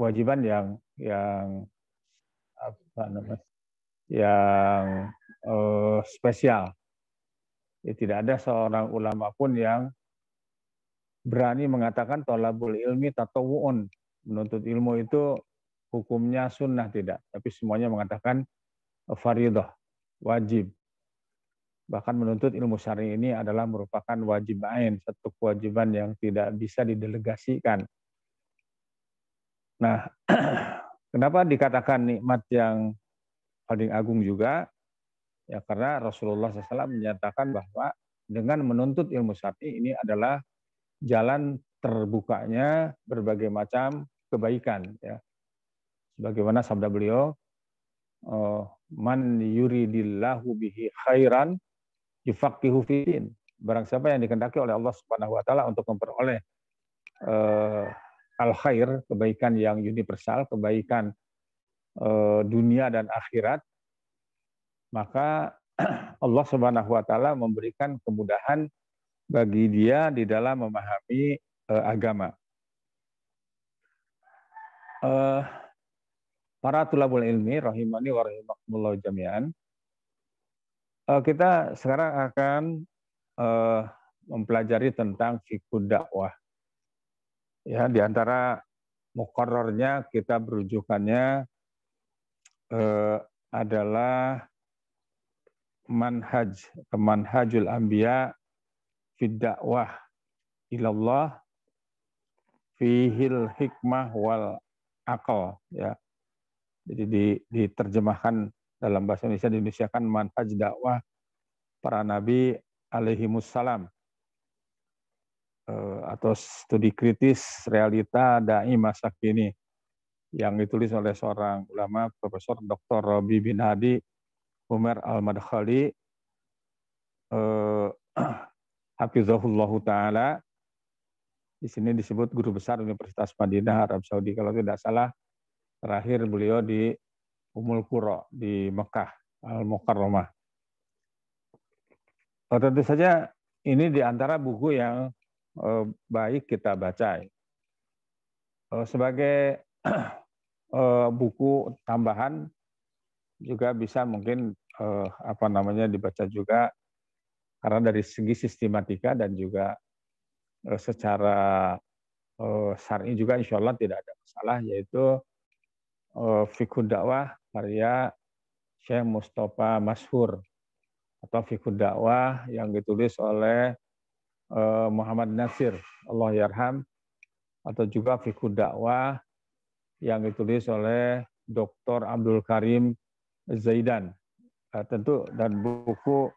kewajiban yang apa namanya, yang spesial. Ya, tidak ada seorang ulama pun yang berani mengatakan thalabul ilmi tatawu'un, menuntut ilmu itu hukumnya sunnah, tidak, tapi semuanya mengatakan fardhah, wajib. Bahkan menuntut ilmu syar'i ini adalah merupakan wajib ain, satu kewajiban yang tidak bisa didelegasikan. Nah, kenapa dikatakan nikmat yang paling agung juga? Ya karena Rasulullah SAW menyatakan bahwa dengan menuntut ilmu syar'i ini adalah jalan terbukanya berbagai macam kebaikan. Ya. Sebagaimana sabda beliau, man yuridillahu bihi khairan yufaqihu fiddin. Barang siapa yang dikehendaki oleh Allah Subhanahu wa taala untuk memperoleh al khair, kebaikan yang universal, kebaikan dunia dan akhirat, maka Allah Subhanahu wa taala memberikan kemudahan bagi dia di dalam memahami agama. Para tulabul ilmi rahimani wa rahimakumullah jami'an. Kita sekarang akan mempelajari tentang fikih dakwah. Ya, di antara muqarrarnya kita berujukannya adalah manhajul anbiya fid dakwah ilallah fihil hikmah wal aql, ya. Jadi diterjemahkan dalam bahasa Indonesia, diinisiakan manhaj dakwah para nabi alaihimussalam, atau studi kritis realita dai masa kini, yang ditulis oleh seorang ulama, Profesor Dr. Rabi bin Hadi Umar Al-Madkhali, hafizahullahu ta'ala. Di sini disebut guru besar Universitas Madinah, Arab Saudi. Kalau tidak salah, terakhir beliau di Ummul Qura di Mekah, Al-Mukarramah. Tentu saja ini di antara buku yang baik kita baca. Sebagai buku tambahan juga bisa mungkin dibaca juga, karena dari segi sistematika dan juga secara syar'i juga insya Allah tidak ada masalah, yaitu Fiqhud Dakwah karya Syekh Mustafa Mashhur, atau Fiqhud Dakwah yang ditulis oleh Muhammad Nasir, Allah yarham, atau juga Fiqhud Dakwah yang ditulis oleh Dr. Abdul Karim Zaidan, tentu, dan buku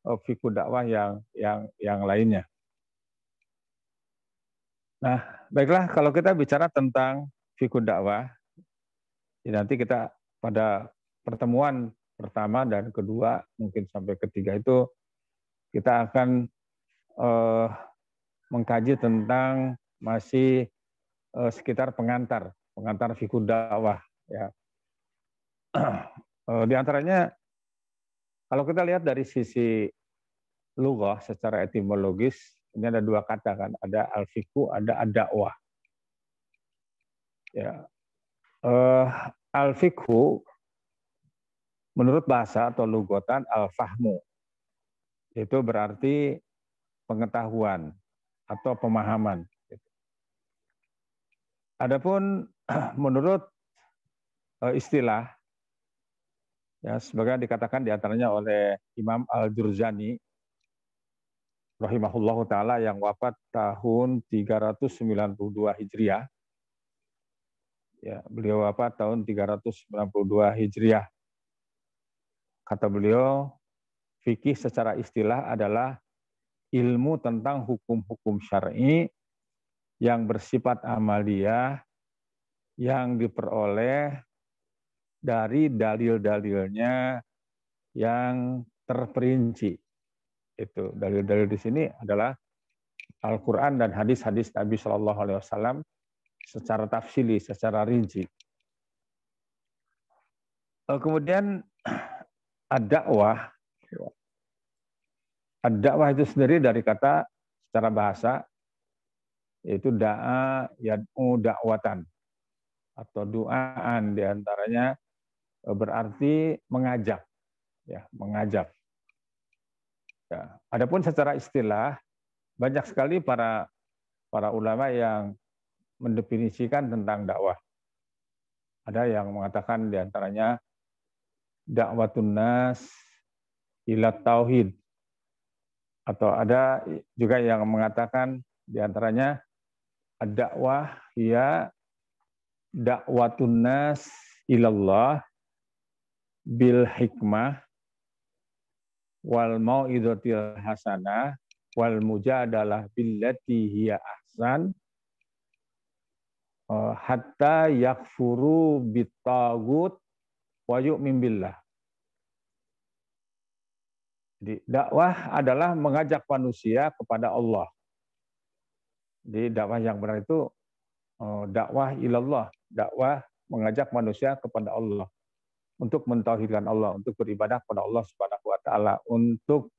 Fiqhud Dakwah yang lainnya. Nah, baiklah, kalau kita bicara tentang Fiqhud Dakwah, nanti kita pada pertemuan pertama dan kedua, mungkin sampai ketiga itu, kita akan mengkaji tentang masih sekitar pengantar Fiqhud Dakwah. Ya. Di antaranya, kalau kita lihat dari sisi lughah secara etimologis, ini ada dua kata kan, ada al-fiqhu, ada ad-dakwah. Ya. Al-fiqhu menurut bahasa atau lughatan al-fahmu, itu berarti pengetahuan atau pemahaman. Adapun menurut istilah, ya, sebagai dikatakan diantaranya oleh Imam Al-Jurzani rahimahullahu ta'ala yang wafat tahun 392 Hijriah. Ya, beliau wafat tahun 392 Hijriah. Kata beliau, fikih secara istilah adalah ilmu tentang hukum-hukum syar'i yang bersifat amaliyah yang diperoleh dari dalil-dalilnya yang terperinci. Itu dalil-dalil di sini adalah Al-Quran dan hadis-hadis Nabi Shallallahu Alaihi Wasallam secara tafsili, secara rinci. Kemudian ad-dakwah. Ad-dakwah itu sendiri dari kata secara bahasa, yaitu da'a yad'u da'watan. atau duaan, diantaranya berarti mengajak, ya, mengajak. Ya. Adapun secara istilah, banyak sekali para ulama yang mendefinisikan tentang dakwah. Ada yang mengatakan diantaranya dakwatun nas ila tauhid, atau ada juga yang mengatakan diantaranya ad-dakwah ya dakwatun nas ilallah bil hikmah wal mau'izatil hasanah wal mujadalah billati hiya ahsan hatta yakfuru bitagut wa yu'min billah. Jadi dakwah adalah mengajak manusia kepada Allah. Jadi dakwah yang benar itu dakwah ilallah, dakwah mengajak manusia kepada Allah untuk mentauhidkan Allah, untuk beribadah kepada Allah Subhanahu wa taala, untuk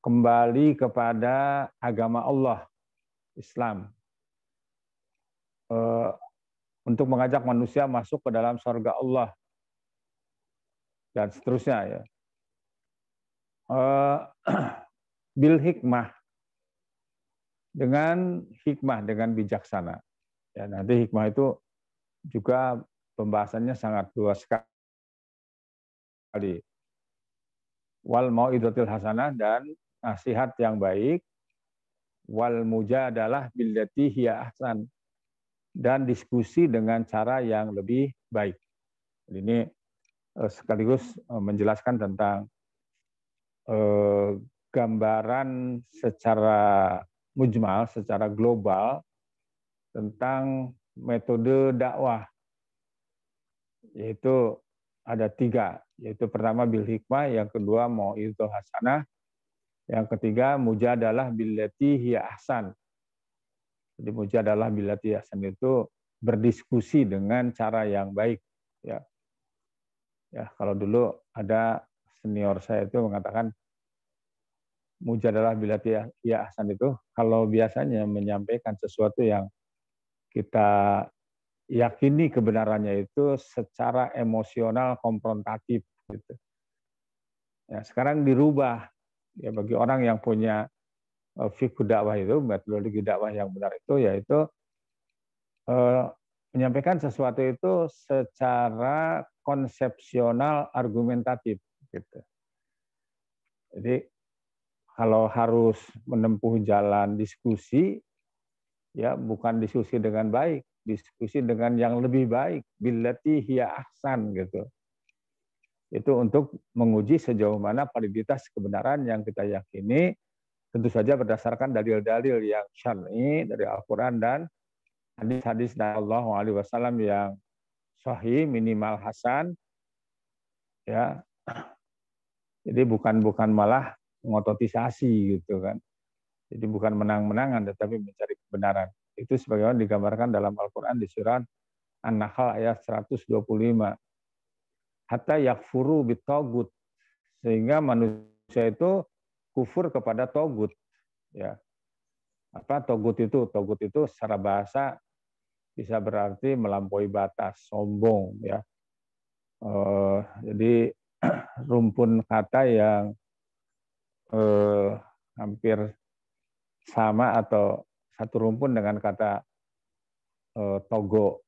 kembali kepada agama Allah, Islam. Untuk mengajak manusia masuk ke dalam surga Allah dan seterusnya, ya. Bil hikmah, dengan hikmah, dengan bijaksana. Ya, nanti hikmah itu juga pembahasannya sangat luas sekali. Wal mau'izatil hasanah, dan nasihat yang baik. Wal mujadalah billati hiya ahsan, dan diskusi dengan cara yang lebih baik. Ini sekaligus menjelaskan tentang gambaran secara mujmal, secara global tentang metode dakwah, yaitu ada 3, yaitu pertama bil hikmah, yang kedua mau'izatul hasanah, yang ketiga mujadalah billati hiya ahsan. Jadi mujadalah billati hiya ahsan itu berdiskusi dengan cara yang baik, ya. Ya, kalau dulu ada senior saya itu mengatakan mujadalah billati hiya ahsan itu kalau biasanya menyampaikan sesuatu yang kita yakini kebenarannya itu secara emosional konfrontatif gitu. Ya, sekarang dirubah, ya, bagi orang yang punya fikih dakwah itu, metodologi dakwah yang benar itu, yaitu menyampaikan sesuatu itu secara konsepsional argumentatif gitu. Jadi kalau harus menempuh jalan diskusi, ya bukan diskusi dengan baik, diskusi dengan yang lebih baik, billati hiya ahsan gitu. Itu untuk menguji sejauh mana validitas kebenaran yang kita yakini, tentu saja berdasarkan dalil-dalil yang syar'i dari Al-Quran dan hadis-hadis dari Sallallahu Alaihi Wasallam yang sahih, minimal hasan, ya. Jadi bukan malah ngototisasi gitu kan. Jadi bukan menang-menangan, tetapi mencari kebenaran. Itu sebagaimana digambarkan dalam Al-Quran di surat An-Nahl ayat 125. Hatta yakfuru bitagut, sehingga manusia itu kufur kepada togut. Ya. Apa togut itu? Togut itu secara bahasa bisa berarti melampaui batas, sombong, ya. Jadi rumpun kata yang hampir sama atau satu rumpun dengan kata togo,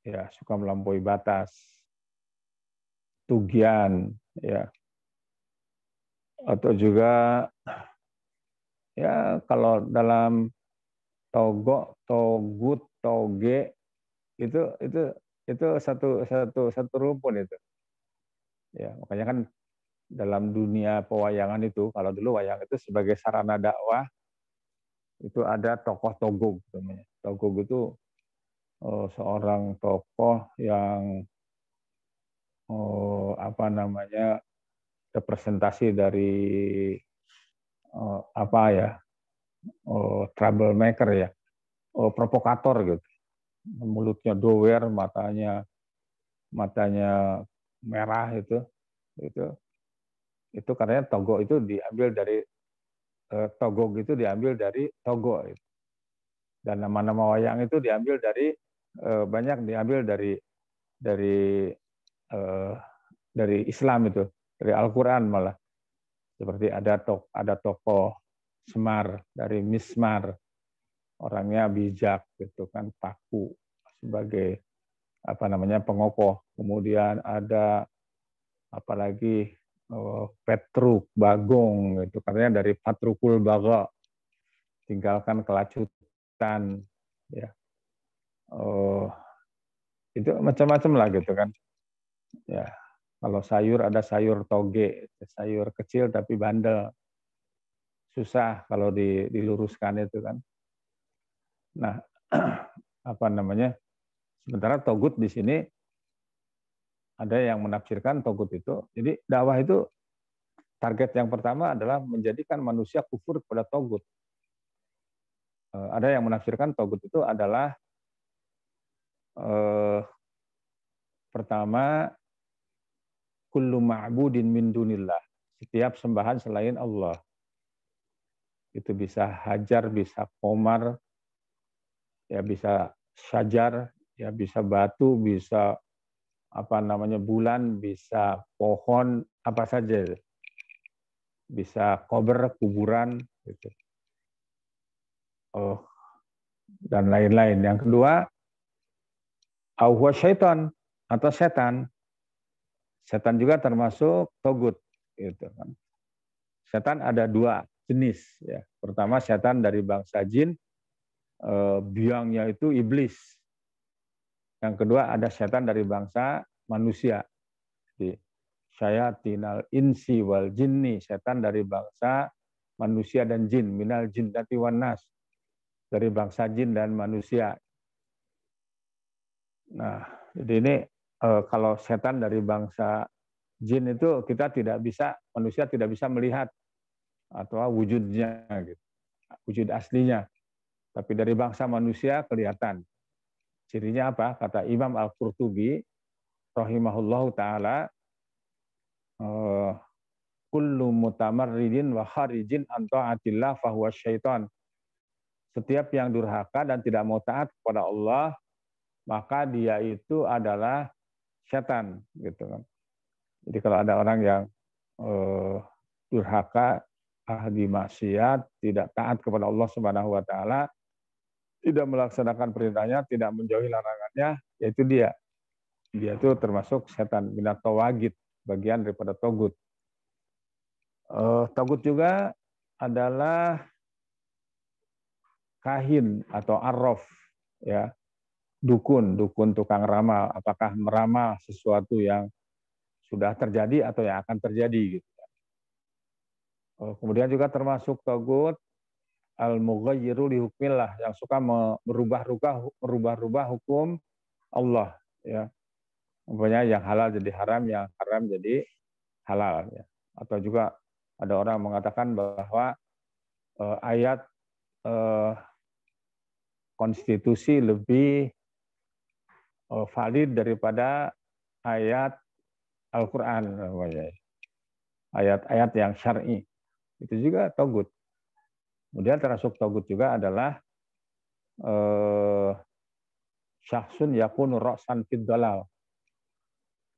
ya, suka melampaui batas, tugian, ya, atau juga, ya, kalau dalam togo, togut, toge itu satu rumpun itu. Ya, makanya kan dalam dunia pewayangan itu, kalau dulu wayang itu sebagai sarana dakwah, itu ada tokoh togog namanya. Togog itu seorang tokoh yang apa namanya, representasi dari apa ya, troublemaker, ya, provokator gitu. Mulutnya doer, matanya merah, itu katanya togog itu diambil dari Togo gitu, diambil dari Togo. Dan nama-nama wayang itu diambil dari banyak diambil dari eh, dari Islam itu, dari Al-Qur'an malah. Seperti ada tokoh Semar dari Mismar, orangnya bijak gitu kan, paku sebagai apa namanya pengokoh. Kemudian ada apalagi Petruk Bagong itu katanya dari Patrukul Baga, tinggalkan kelacutan ya. Itu macam-macam lah gitu kan ya. Kalau sayur ada sayur toge, sayur kecil tapi bandel, susah kalau diluruskan itu kan. Nah, apa namanya? Sementara togut di sini ada yang menafsirkan togut itu. Jadi dakwah itu target yang pertama adalah menjadikan manusia kufur kepada togut. Ada yang menafsirkan togut itu adalah pertama kullu ma'budin min dunillah. Setiap sembahan selain Allah. Itu bisa hajar, bisa komar, ya bisa syajar, ya bisa batu, bisa apa namanya bulan, bisa pohon, apa saja. Bisa kober, kuburan, gitu. Dan lain-lain. Yang kedua, huwa syaitan atau setan. Setan juga termasuk togut, gitu kan. Setan ada dua jenis. Ya. Pertama setan dari bangsa jin, biangnya itu iblis. Yang kedua ada setan dari bangsa manusia. Jadi, syayatinal insi wal jinni, setan dari bangsa manusia dan jin, minal jinnati wan nas, dari bangsa jin dan manusia. Nah, jadi ini kalau setan dari bangsa jin itu kita tidak bisa, manusia tidak bisa melihat atau wujudnya, gitu, wujud aslinya. Tapi dari bangsa manusia kelihatan. Cirinya apa? Kata Imam Al-Qurtubi, rahimahullahu ta'ala, kullu mutamarridin wa kharijin an ta'atillah fahuwa syaitan. Setiap yang durhaka dan tidak mau taat kepada Allah, maka dia itu adalah setan, gitu kan. Jadi kalau ada orang yang durhaka, ahli maksiat, tidak taat kepada Allah Subhanahu wa taala, tidak melaksanakan perintahnya, tidak menjauhi larangannya, yaitu dia. Dia itu termasuk setan, minat tawagid, bagian daripada togut. Togut juga adalah kahin atau arraf, ya, dukun tukang ramal. Apakah meramal sesuatu yang sudah terjadi atau yang akan terjadi, gitu. Kemudian juga termasuk togut al-mughayyiru li hukmillah, yang suka merubah-rubah hukum Allah, ya. Umpamanya yang halal jadi haram, yang haram jadi halal, ya. Atau juga ada orang mengatakan bahwa ayat konstitusi lebih valid daripada ayat Al-Qur'an, ayat-ayat yang syar'i. Itu juga togut. Kemudian termasuk togut juga adalah syahsun yakunu ra'san fid dalal.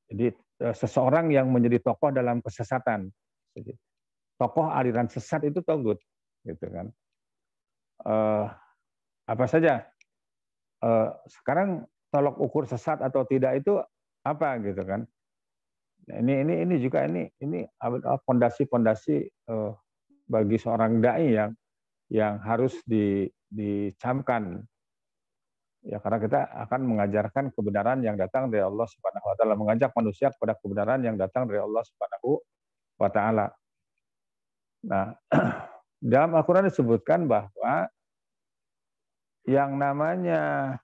Jadi seseorang yang menjadi tokoh dalam kesesatan. Jadi, tokoh aliran sesat itu togut, gitu kan. Apa saja? Sekarang tolok ukur sesat atau tidak itu apa, gitu kan? Nah, ini juga ini fondasi-fondasi bagi seorang dai yang harus dicamkan, ya, karena kita akan mengajarkan kebenaran yang datang dari Allah Subhanahu wa taala, mengajak manusia kepada kebenaran yang datang dari Allah Subhanahu wa taala. Nah, dalam Al-Qur'an disebutkan bahwa yang namanya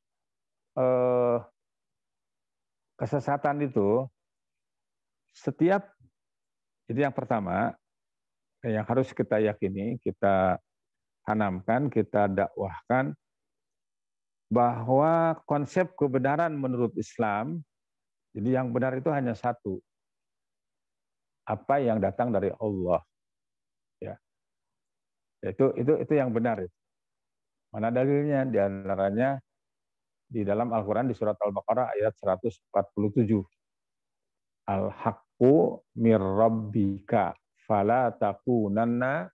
kesesatan itu setiap, jadi yang pertama yang harus kita yakini, kita tanamkan, kita dakwahkan bahwa konsep kebenaran menurut Islam, jadi yang benar itu hanya satu, apa yang datang dari Allah, ya. Itu yang benar. Mana dalilnya? Di antaranya di dalam Al-Quran di surat Al-Baqarah ayat 147. Al-haqqu mir rabbika fala takunanna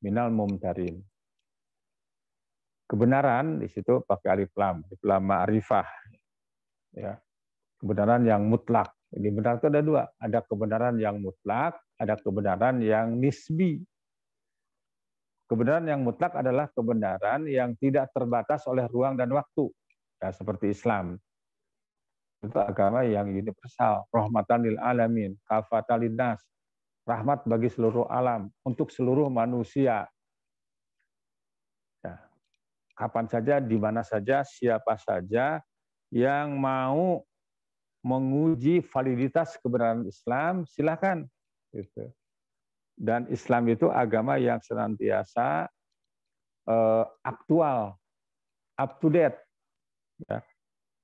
minal mumtarin. Kebenaran di situ pakai alif lam ma'rifah. Ya. Kebenaran yang mutlak. Ini benar itu ada dua. Ada kebenaran yang mutlak, ada kebenaran yang nisbi. Kebenaran yang mutlak adalah kebenaran yang tidak terbatas oleh ruang dan waktu. Ya, seperti Islam. Itu agama yang universal. Rahmatan lil alamin, kafatan linnas. Rahmat bagi seluruh alam, untuk seluruh manusia. Ya. Kapan saja, di mana saja, siapa saja yang mau menguji validitas kebenaran Islam, silakan. Gitu. Dan Islam itu agama yang senantiasa aktual, up to date. Ya.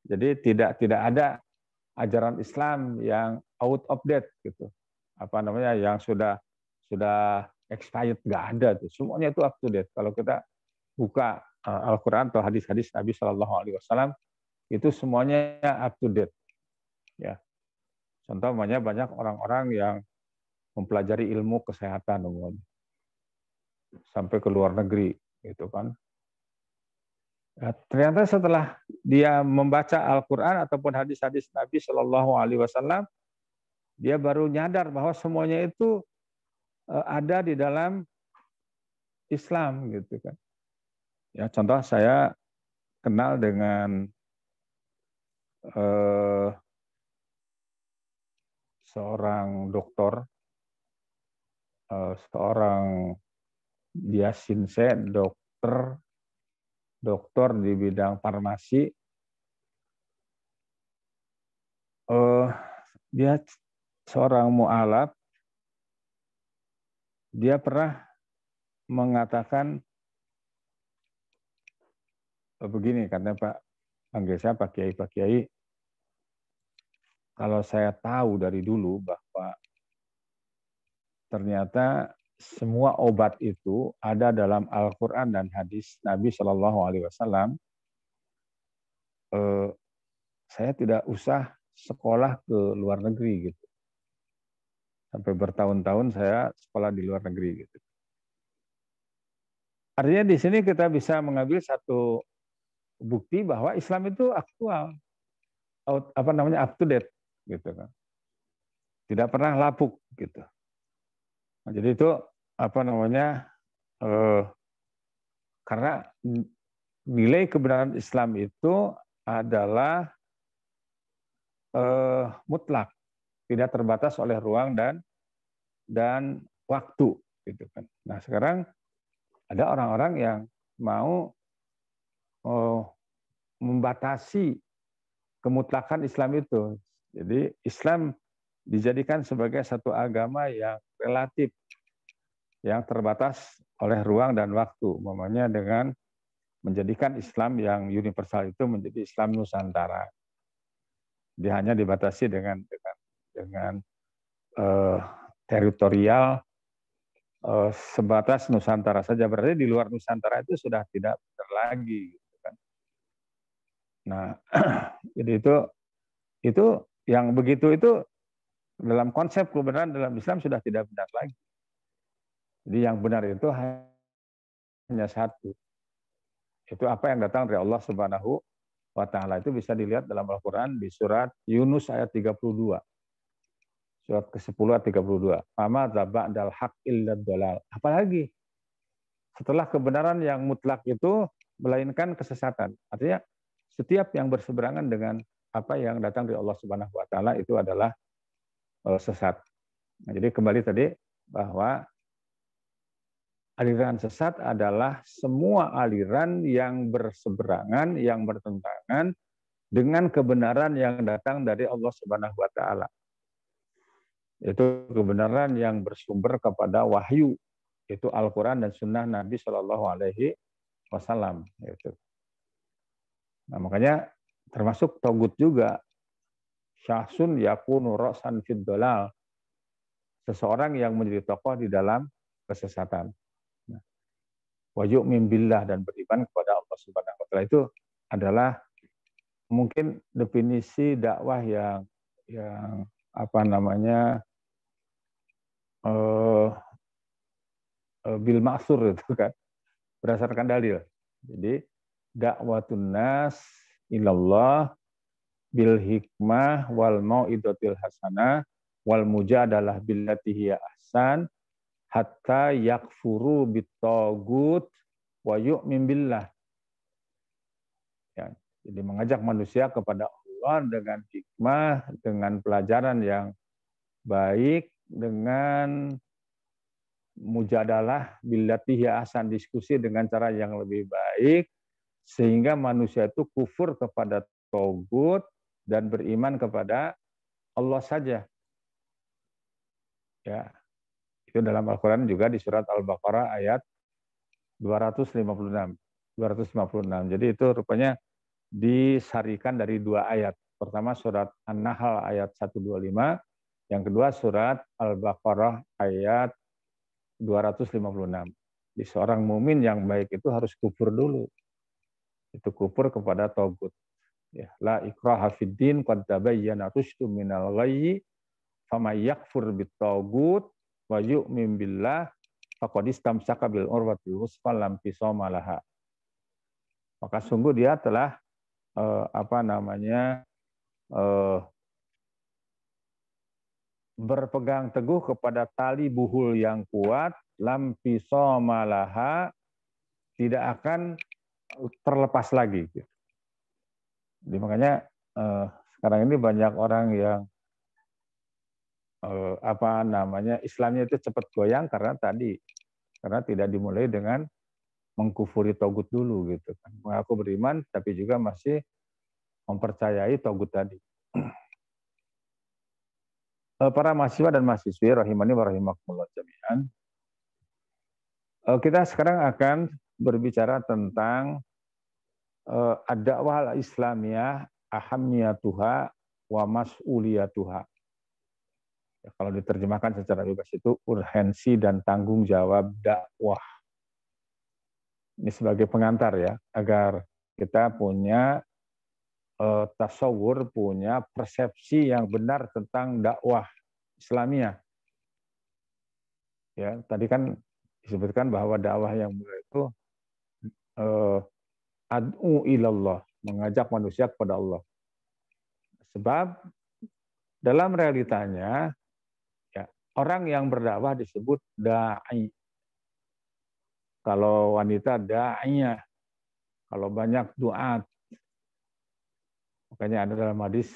Jadi tidak ada ajaran Islam yang out of date gitu. Apa namanya yang sudah expired, nggak ada tuh. Semuanya itu up to date. Kalau kita buka Al-Qur'an atau hadis-hadis Nabi Shallallahu alaihi wasallam itu semuanya up to date. Ya. Contoh banyak orang-orang yang mempelajari ilmu kesehatan umumnya. Sampai ke luar negeri gitu kan. Ya, ternyata setelah dia membaca Al-Qur'an ataupun hadis-hadis Nabi Shallallahu alaihi wasallam, dia baru nyadar bahwa semuanya itu ada di dalam Islam gitu kan. Ya, contoh saya kenal dengan seorang dokter, seorang dia sinse dokter di bidang farmasi. Dia seorang mu'alaf. Dia pernah mengatakan begini, karena Pak panggil saya Pak Kiai, kalau saya tahu dari dulu bahwa ternyata semua obat itu ada dalam Al-Quran dan hadis Nabi Shallallahu alaihi wasallam, saya tidak usah sekolah ke luar negeri gitu. Sampai bertahun-tahun saya sekolah di luar negeri gitu. Artinya di sini kita bisa mengambil satu bukti bahwa Islam itu aktual, up to date gitu kan. Tidak pernah lapuk gitu. Nah, jadi itu karena nilai kebenaran Islam itu adalah mutlak, tidak terbatas oleh ruang dan waktu gitu kan. Nah, sekarang ada orang-orang yang mau membatasi kemutlakan Islam itu. Jadi Islam dijadikan sebagai satu agama yang relatif, yang terbatas oleh ruang dan waktu. Umpamanya dengan menjadikan Islam yang universal itu menjadi Islam Nusantara. Dia hanya dibatasi dengan teritorial sebatas Nusantara saja. Berarti di luar Nusantara itu sudah tidak benar lagi. Gitu kan. Nah, jadi itu yang begitu itu dalam konsep kebenaran dalam Islam sudah tidak benar lagi. Jadi yang benar itu hanya satu. Itu apa yang datang dari Allah Subhanahu wa Ta'ala. Itu bisa dilihat dalam Al-Quran di surat Yunus ayat 32. Surat ke-10 ayat 32. Fama ba'dal haq illa dhalal. Apalagi setelah kebenaran yang mutlak itu melainkan kesesatan. Artinya setiap yang berseberangan dengan apa yang datang dari Allah Subhanahu wa Ta'ala itu adalah sesat. Nah, jadi kembali tadi bahwa aliran sesat adalah semua aliran yang berseberangan, yang bertentangan dengan kebenaran yang datang dari Allah Subhanahu wa Ta'ala. Itu kebenaran yang bersumber kepada wahyu, itu Al-Quran dan Sunnah Nabi Shallallahu alaihi wasallam. Nah, makanya termasuk togut juga. Syahsun yakunu ra'san fid dhalal. Seseorang yang menjadi tokoh di dalam kesesatan. Wa yu'min billah, dan beriman kepada Allah Allah Subhanahu wa taala itu adalah mungkin definisi dakwah yang apa namanya bil ma'sur itu kan, berdasarkan dalil. Jadi dakwatun nas ilallah bil hikmah wal mau'izatil hasanah wal mujadalah billati hiya ahsan hatta yakfuru bitagut wa yu'min billah. Ya, jadi mengajak manusia kepada Allah dengan hikmah, dengan pelajaran yang baik, dengan mujadalah billati hiya ahsan, diskusi dengan cara yang lebih baik, sehingga manusia itu kufur kepada tagut dan beriman kepada Allah saja. Ya, itu dalam Al-Quran juga di surat Al-Baqarah ayat 256. Jadi itu rupanya disarikan dari dua ayat. Pertama surat An-Nahl ayat 125, yang kedua surat Al-Baqarah ayat 256. Di seorang mumin yang baik itu harus kufur dulu. Itu kufur kepada tagut. Ya, la ikraha fid din qad tabayyana rusydu minal ghayyi faman yakfur bitagut wa yu'min billah faqad istamsaka bil urwatil wuthqa lam fisama laha. Maka sungguh dia telah berpegang teguh kepada tali buhul yang kuat, lam fisama laha, tidak akan terlepas lagi. Jadi makanya sekarang ini banyak orang yang Islamnya itu cepat goyang karena tidak dimulai dengan mengkufuri togut dulu gitu kan. Mengaku beriman tapi juga masih mempercayai togut tadi. Para mahasiswa dan mahasiswi rahimani wa rahimakumullah jami'an. Kita sekarang akan berbicara tentang ad-da'wah al-islamiyah ahammiyatuha wa mas'uliyatuha. Ya, kalau diterjemahkan secara bebas itu urgensi dan tanggung jawab dakwah. Ini sebagai pengantar ya, agar kita punya tasawur, punya persepsi yang benar tentang dakwah Islamiyah. Ya, tadi kan disebutkan bahwa dakwah yang benar itu ad'u ilallah, mengajak manusia kepada Allah. Sebab dalam realitanya ya, orang yang berdakwah disebut da'i. Kalau wanita da'iyah, kalau banyak duat. Makanya ada dalam hadis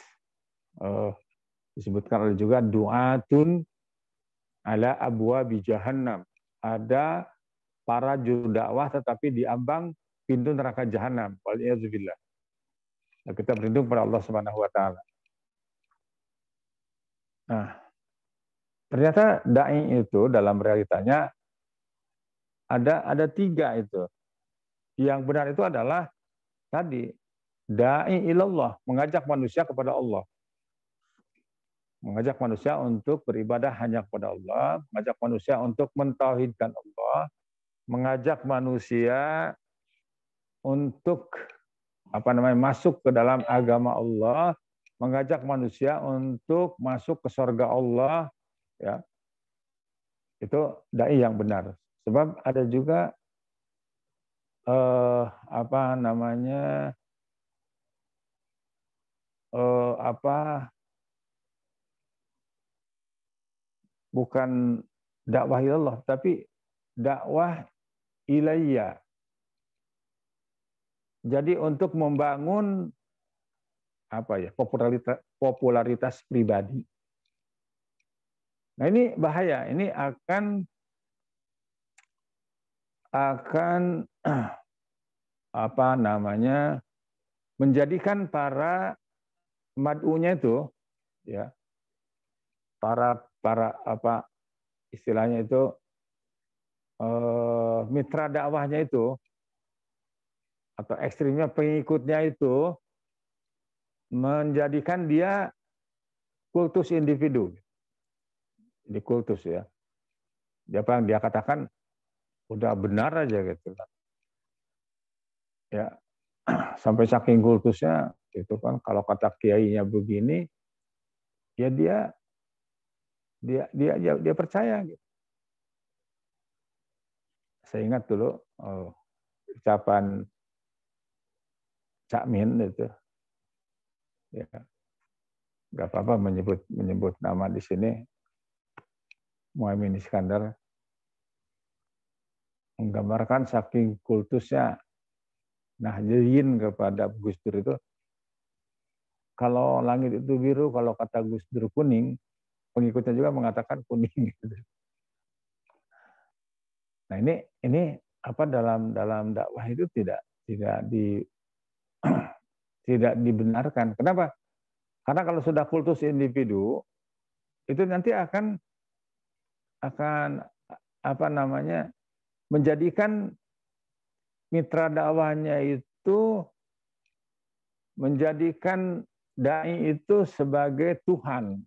disebutkan juga du'atun ala abwabi jahannam. Ada para juru dakwah tetapi diambang pintu neraka jahanam. Waliyadzubillah. Nah, kita berlindung pada Allah Subhanahu wa taala. Nah, ternyata dai itu dalam realitanya ada tiga itu. Yang benar itu adalah tadi dai ilallah, mengajak manusia kepada Allah. Mengajak manusia untuk beribadah hanya kepada Allah, mengajak manusia untuk mentauhidkan Allah, mengajak manusia untuk masuk ke dalam agama Allah, mengajak manusia untuk masuk ke surga Allah, ya. Itu dai yang benar. Sebab ada juga bukan dakwah ilallah, tapi dakwah ilayya. Jadi untuk membangun popularitas pribadi. Nah ini bahaya. Ini akan menjadikan para mad'unya itu ya, para istilahnya itu mitra dakwahnya itu atau ekstrimnya pengikutnya itu menjadikan dia kultus individu. Di kultus ya. Apa yang dia katakan udah benar aja gitu. Ya, sampai saking kultusnya itu kan kalau kata kiainya begini, ya dia percaya gitu. Saya ingat dulu ucapan Cak Min itu, ya nggak apa-apa menyebut nama di sini. Muhaimin Iskandar menggambarkan saking kultusnya Nahdliyin kepada Gus Dur itu, kalau langit itu biru, kalau kata Gus Dur kuning, pengikutnya juga mengatakan kuning. Gitu. Nah ini apa dalam dakwah itu tidak dibenarkan. Kenapa? Karena kalau sudah kultus individu itu nanti akan apa namanya menjadikan mitra dakwahnya itu menjadikan dai itu sebagai Tuhan.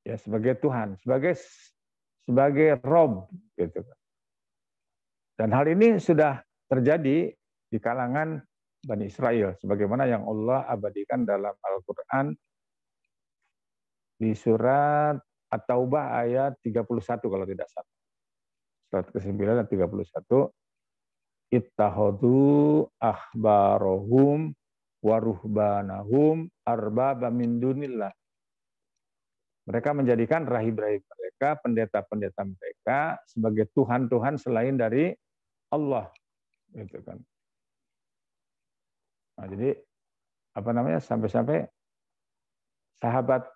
Ya, sebagai Tuhan, sebagai Rob gitu. Dan hal ini sudah terjadi di kalangan Bani Israel sebagaimana yang Allah abadikan dalam Al-Qur'an di surat At-Taubah ayat 31 kalau tidak salah. Surat ke-9 dan 31. Ittakhadhu ahbarahum wa ruhbanahum arbaba min dunillah. Mereka menjadikan rahib-rahib mereka, pendeta-pendeta mereka sebagai tuhan-tuhan selain dari Allah, gitu kan. Nah, jadi apa namanya sampai-sampai sahabat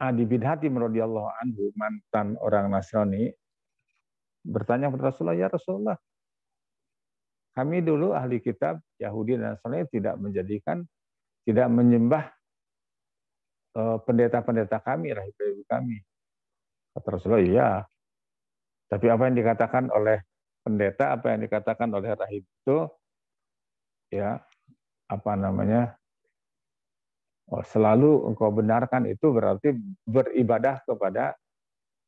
Adi bin Hatim radhiyallahu anhu, mantan orang Nasrani, bertanya kepada Rasulullah, ya Rasulullah, kami dulu ahli kitab Yahudi dan Nasrani tidak menyembah pendeta-pendeta kami, rahib-rahib kami. Kata Rasulullah, iya. Tapi apa yang dikatakan oleh pendeta, apa yang dikatakan oleh rahib itu, ya apa namanya, selalu engkau benarkan itu berarti beribadah kepada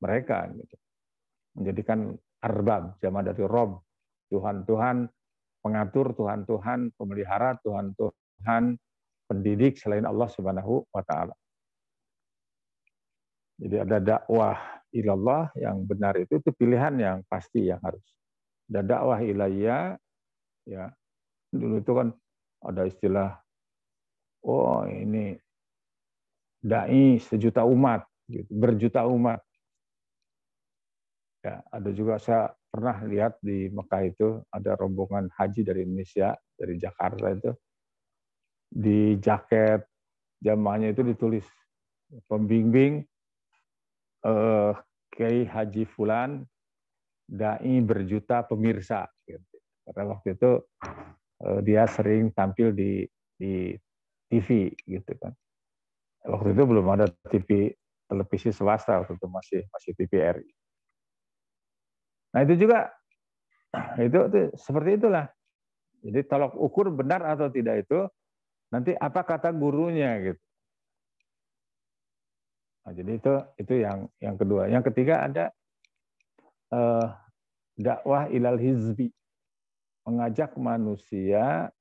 mereka, gitu. Menjadikan arbab, jama dari rob, Tuhan-Tuhan pengatur, Tuhan-Tuhan pemelihara, Tuhan-Tuhan pendidik selain Allah Subhanahu wa Ta'ala. Jadi ada dakwah ilallah yang benar itu pilihan yang pasti yang harus. Ada dakwah ilayya, ya dulu itu kan ada istilah, oh ini dai sejuta umat, gitu, berjuta umat. Ya, ada juga saya pernah lihat di Mekah itu ada rombongan haji dari Indonesia, dari Jakarta itu, di jaket jamaahnya itu ditulis pembimbing Kiai Haji Fulan, dai berjuta pemirsa. Gitu. Karena waktu itu dia sering tampil di TV gitu kan. Waktu itu belum ada televisi swasta, waktu itu masih TVRI. Nah itu juga itu seperti itulah. Jadi tolak ukur benar atau tidak itu nanti apa kata gurunya gitu. Nah, jadi itu yang kedua. Yang ketiga ada dakwah ilal hizbi, mengajak manusia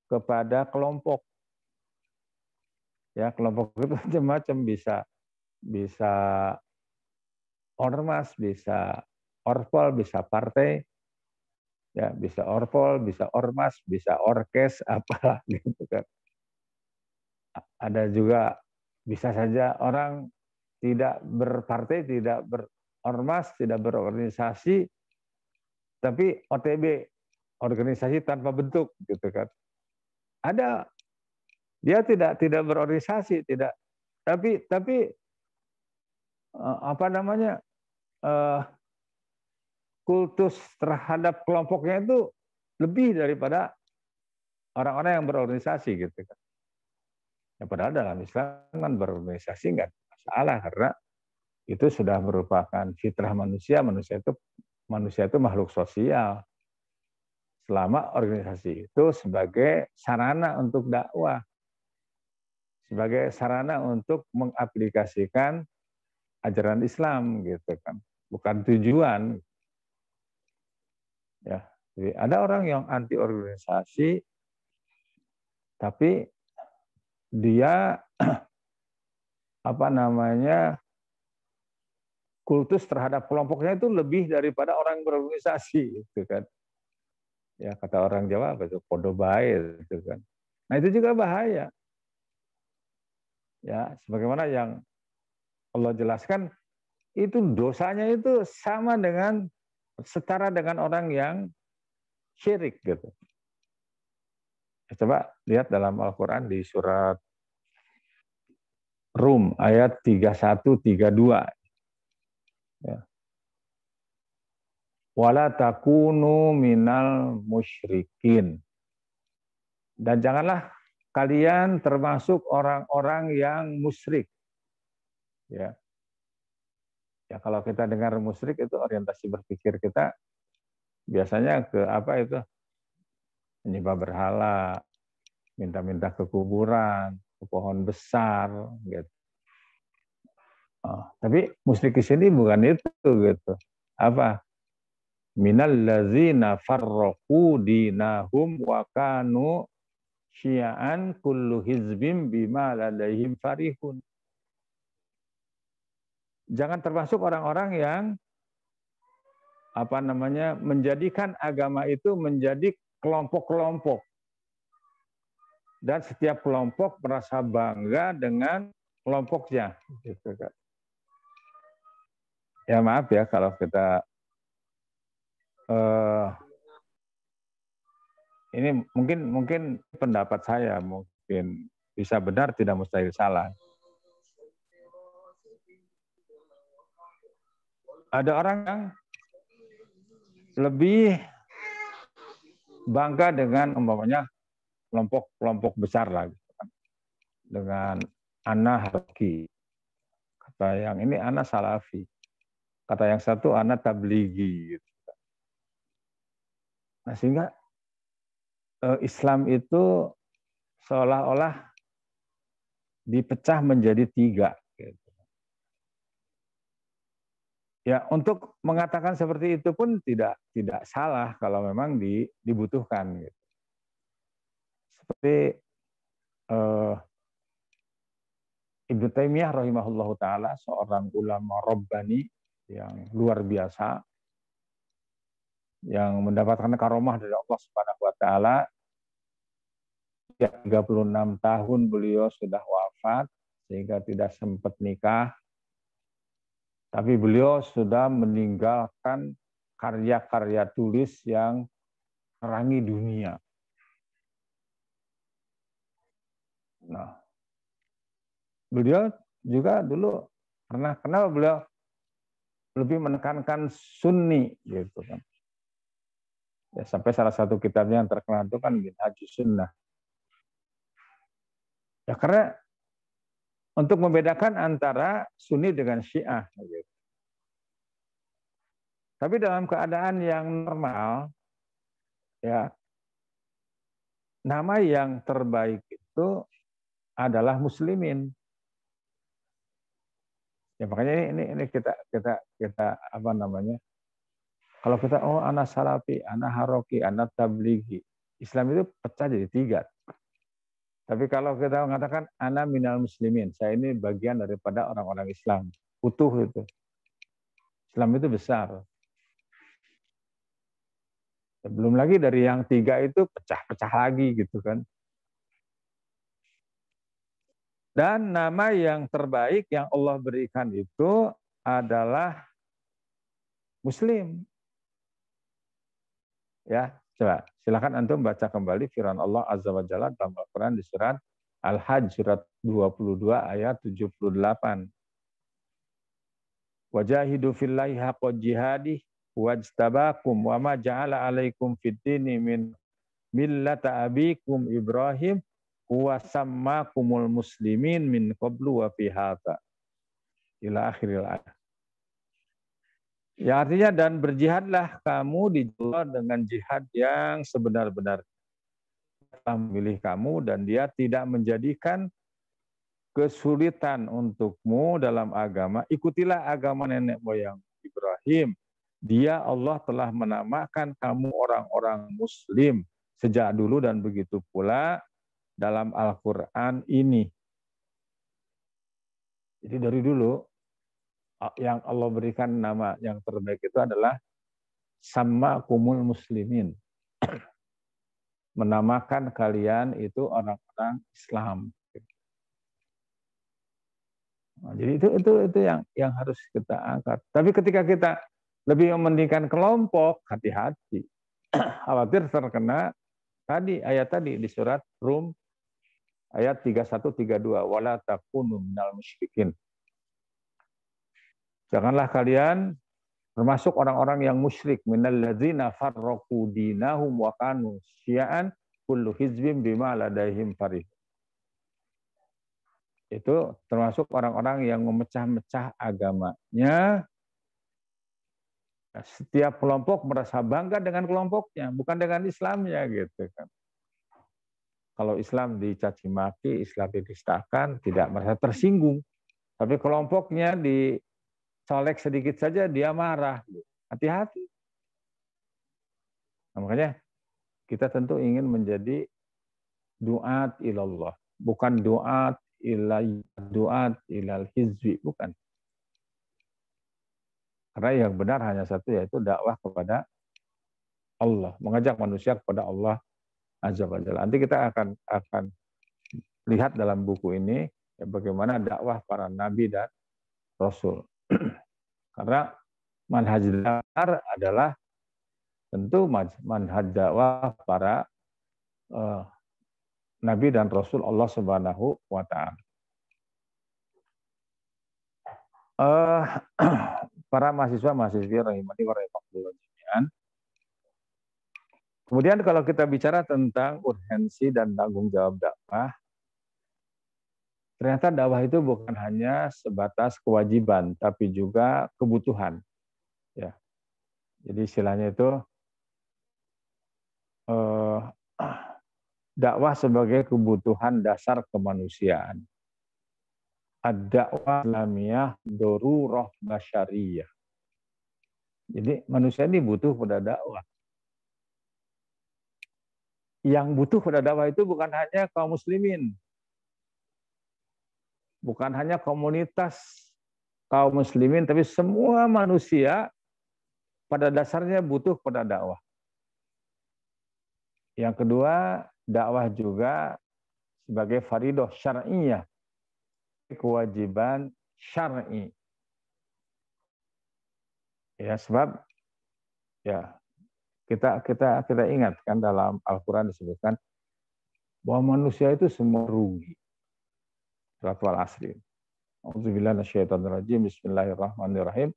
kepada kelompok. Ya, kelompok itu macam-macam, bisa ormas, bisa orpol, bisa partai, ya bisa orpol, bisa ormas, bisa orkes, apalah gitu kan. Ada juga bisa saja orang tidak berpartai, tidak berormas, tidak berorganisasi, tapi OTB, organisasi tanpa bentuk gitu kan. Ada, dia tidak berorganisasi, tidak, tapi apa namanya, kultus terhadap kelompoknya itu lebih daripada orang-orang yang berorganisasi gitu kan. Ya, padahal dalam Islam kan berorganisasi nggak masalah karena itu sudah merupakan fitrah manusia. Manusia itu makhluk sosial. Selama organisasi itu sebagai sarana untuk dakwah, sebagai sarana untuk mengaplikasikan ajaran Islam gitu kan, bukan tujuan. Ya, Jadi ada orang yang anti organisasi, tapi dia kultus terhadap kelompoknya itu lebih daripada orang yang berorganisasi, gitu kan. Ya kata orang Jawa apa itu podo bae, gitu kan. Nah itu juga bahaya. Ya sebagaimana yang Allah jelaskan, itu dosanya itu sama dengan setara dengan orang yang syirik, gitu. Coba lihat dalam Al-Quran di surat Rum ayat 31-32. Ya. Wala takunu minal musyrikin. Dan janganlah kalian termasuk orang-orang yang musyrik. Ya. Ya kalau kita dengar musyrik itu orientasi berpikir kita biasanya ke apa itu? Menyembah berhala, minta-minta ke kuburan, ke pohon besar, gitu. Oh, tapi musyrik di sini bukan itu, gitu. Apa? Minal ladzina farraqu dinahum wa kanu syi'an kullu hizbim bima ladaihim farihun. Jangan termasuk orang-orang yang menjadikan agama itu menjadi kelompok-kelompok. Dan setiap kelompok merasa bangga dengan kelompoknya. Gitu kan. Ya maaf ya kalau kita ini mungkin pendapat saya mungkin bisa benar, tidak mustahil salah. Ada orang yang lebih bangga dengan umpamanya kelompok besar lah, gitu kan. Dengan ana haroki, kata yang ini ana salafi, kata yang satu ana tablighi. Gitu. Nah sehingga Islam itu seolah-olah dipecah menjadi 3. Gitu. Ya untuk mengatakan seperti itu pun tidak salah kalau memang dibutuhkan. Gitu. Seperti Ibnu Taimiyah rahimahullahu taala, seorang ulama Rabbani yang luar biasa, yang mendapatkan karomah dari Allah Subhanahu wa taala. 36 tahun beliau sudah wafat sehingga tidak sempat nikah. Tapi beliau sudah meninggalkan karya-karya tulis yang menerangi dunia. Nah, beliau juga dulu kenapa beliau lebih menekankan sunni, gitu kan. Ya, sampai salah satu kitabnya yang terkenal itu kan Minhajus Sunnah. Ya karena untuk membedakan antara Sunni dengan Syiah. Gitu. Tapi dalam keadaan yang normal, ya nama yang terbaik itu adalah Muslimin. Ya makanya ini kita kalau kita ana salafi, ana haroki, ana tablighi, Islam itu pecah jadi 3. Tapi kalau kita mengatakan ana minal muslimin, saya ini bagian daripada orang-orang Islam, utuh itu. Islam itu besar. Belum lagi dari yang 3 itu pecah-pecah lagi, gitu kan. Dan nama yang terbaik yang Allah berikan itu adalah Muslim. Ya, coba silakan antum baca kembali firman Allah Azza wa Jalla dalam Al-Qur'an di surat Al-Hajj surat 22 ayat 78. Wajahidu fillahi haqqa jihadih wajtabakum wa ma ja'ala 'alaikum fid-dini min millata abikum Ibrahim huwa sammakumul muslimin min qablu wa fi hadza. Ila akhiril ayat. Ya artinya dan berjihadlah kamu di jalan dengan jihad yang sebenar-benarnya. Dia memilih kamu dan dia tidak menjadikan kesulitan untukmu dalam agama. Ikutilah agama nenek moyang Ibrahim Dia Allah telah menamakan kamu orang-orang muslim sejak dulu dan begitu pula dalam Al-Quran ini. Jadi dari dulu yang Allah berikan nama yang terbaik itu adalah sama kumul muslimin. Menamakan kalian itu orang-orang Islam. Nah, jadi itu yang harus kita angkat. Tapi ketika kita lebih mementingkan kelompok, hati-hati. Khawatir terkena ayat tadi di surat Rum ayat 31-32, wala takunu minal musyrikin. Janganlah kalian termasuk orang-orang yang musyrik, minal ladzina farraqu dinahum wa kanu syi'an kullu hizbin bima ladaihim farih. Itu termasuk orang-orang yang memecah-mecah agamanya. Setiap kelompok merasa bangga dengan kelompoknya, bukan dengan Islamnya gitu kan. Kalau Islam dicaci maki, Islam didustakan, tidak merasa tersinggung. Tapi kelompoknya dicolek sedikit saja dia marah. Hati-hati. Nah, makanya kita tentu ingin menjadi duat ilallah, bukan duat ilal hizbi, bukan. Karena yang benar hanya satu, yaitu dakwah kepada Allah, mengajak manusia kepada Allah Azza wa Jalla. Nanti kita akan lihat dalam buku ini ya, bagaimana dakwah para nabi dan rasul. Karena manhaj dakwah adalah tentu manhaj dakwah para nabi dan rasul Allah Subhanahu wa taala. Para mahasiswa-mahasiswi rahimani wa rahimakumullah jami'an. Kemudian kalau kita bicara tentang urgensi dan tanggung jawab dakwah, ternyata dakwah itu bukan hanya sebatas kewajiban, tapi juga kebutuhan. Ya, jadi istilahnya itu dakwah sebagai kebutuhan dasar kemanusiaan. Ad-dakwah islamiyah darurah basyariyah. Jadi manusia ini butuh pada dakwah. Yang butuh pada dakwah itu bukan hanya kaum muslimin, bukan hanya komunitas kaum muslimin, tapi semua manusia pada dasarnya butuh pada dakwah. Yang kedua, dakwah juga sebagai faridah syar'iyah, kewajiban syar'i. Ya, sebab ya kita ingat kan dalam Al-Qur'an disebutkan bahwa manusia itu semua rugi. Surat Al-Asr. A'udzubillahi minasyaitonirrajim. Bismillahirrahmanirrahim.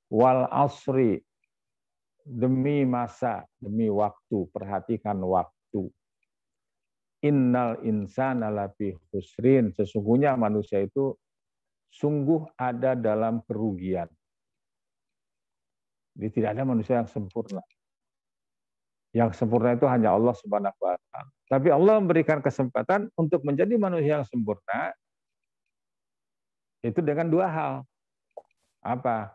Wal asri, demi masa, demi waktu, perhatikan waktu. Innal insana lafi khusrin, sesungguhnya manusia itu sungguh ada dalam kerugian. Jadi tidak ada manusia yang sempurna. Yang sempurna itu hanya Allah Subhanahu wa taala. Tapi Allah memberikan kesempatan untuk menjadi manusia yang sempurna itu dengan dua hal. Apa?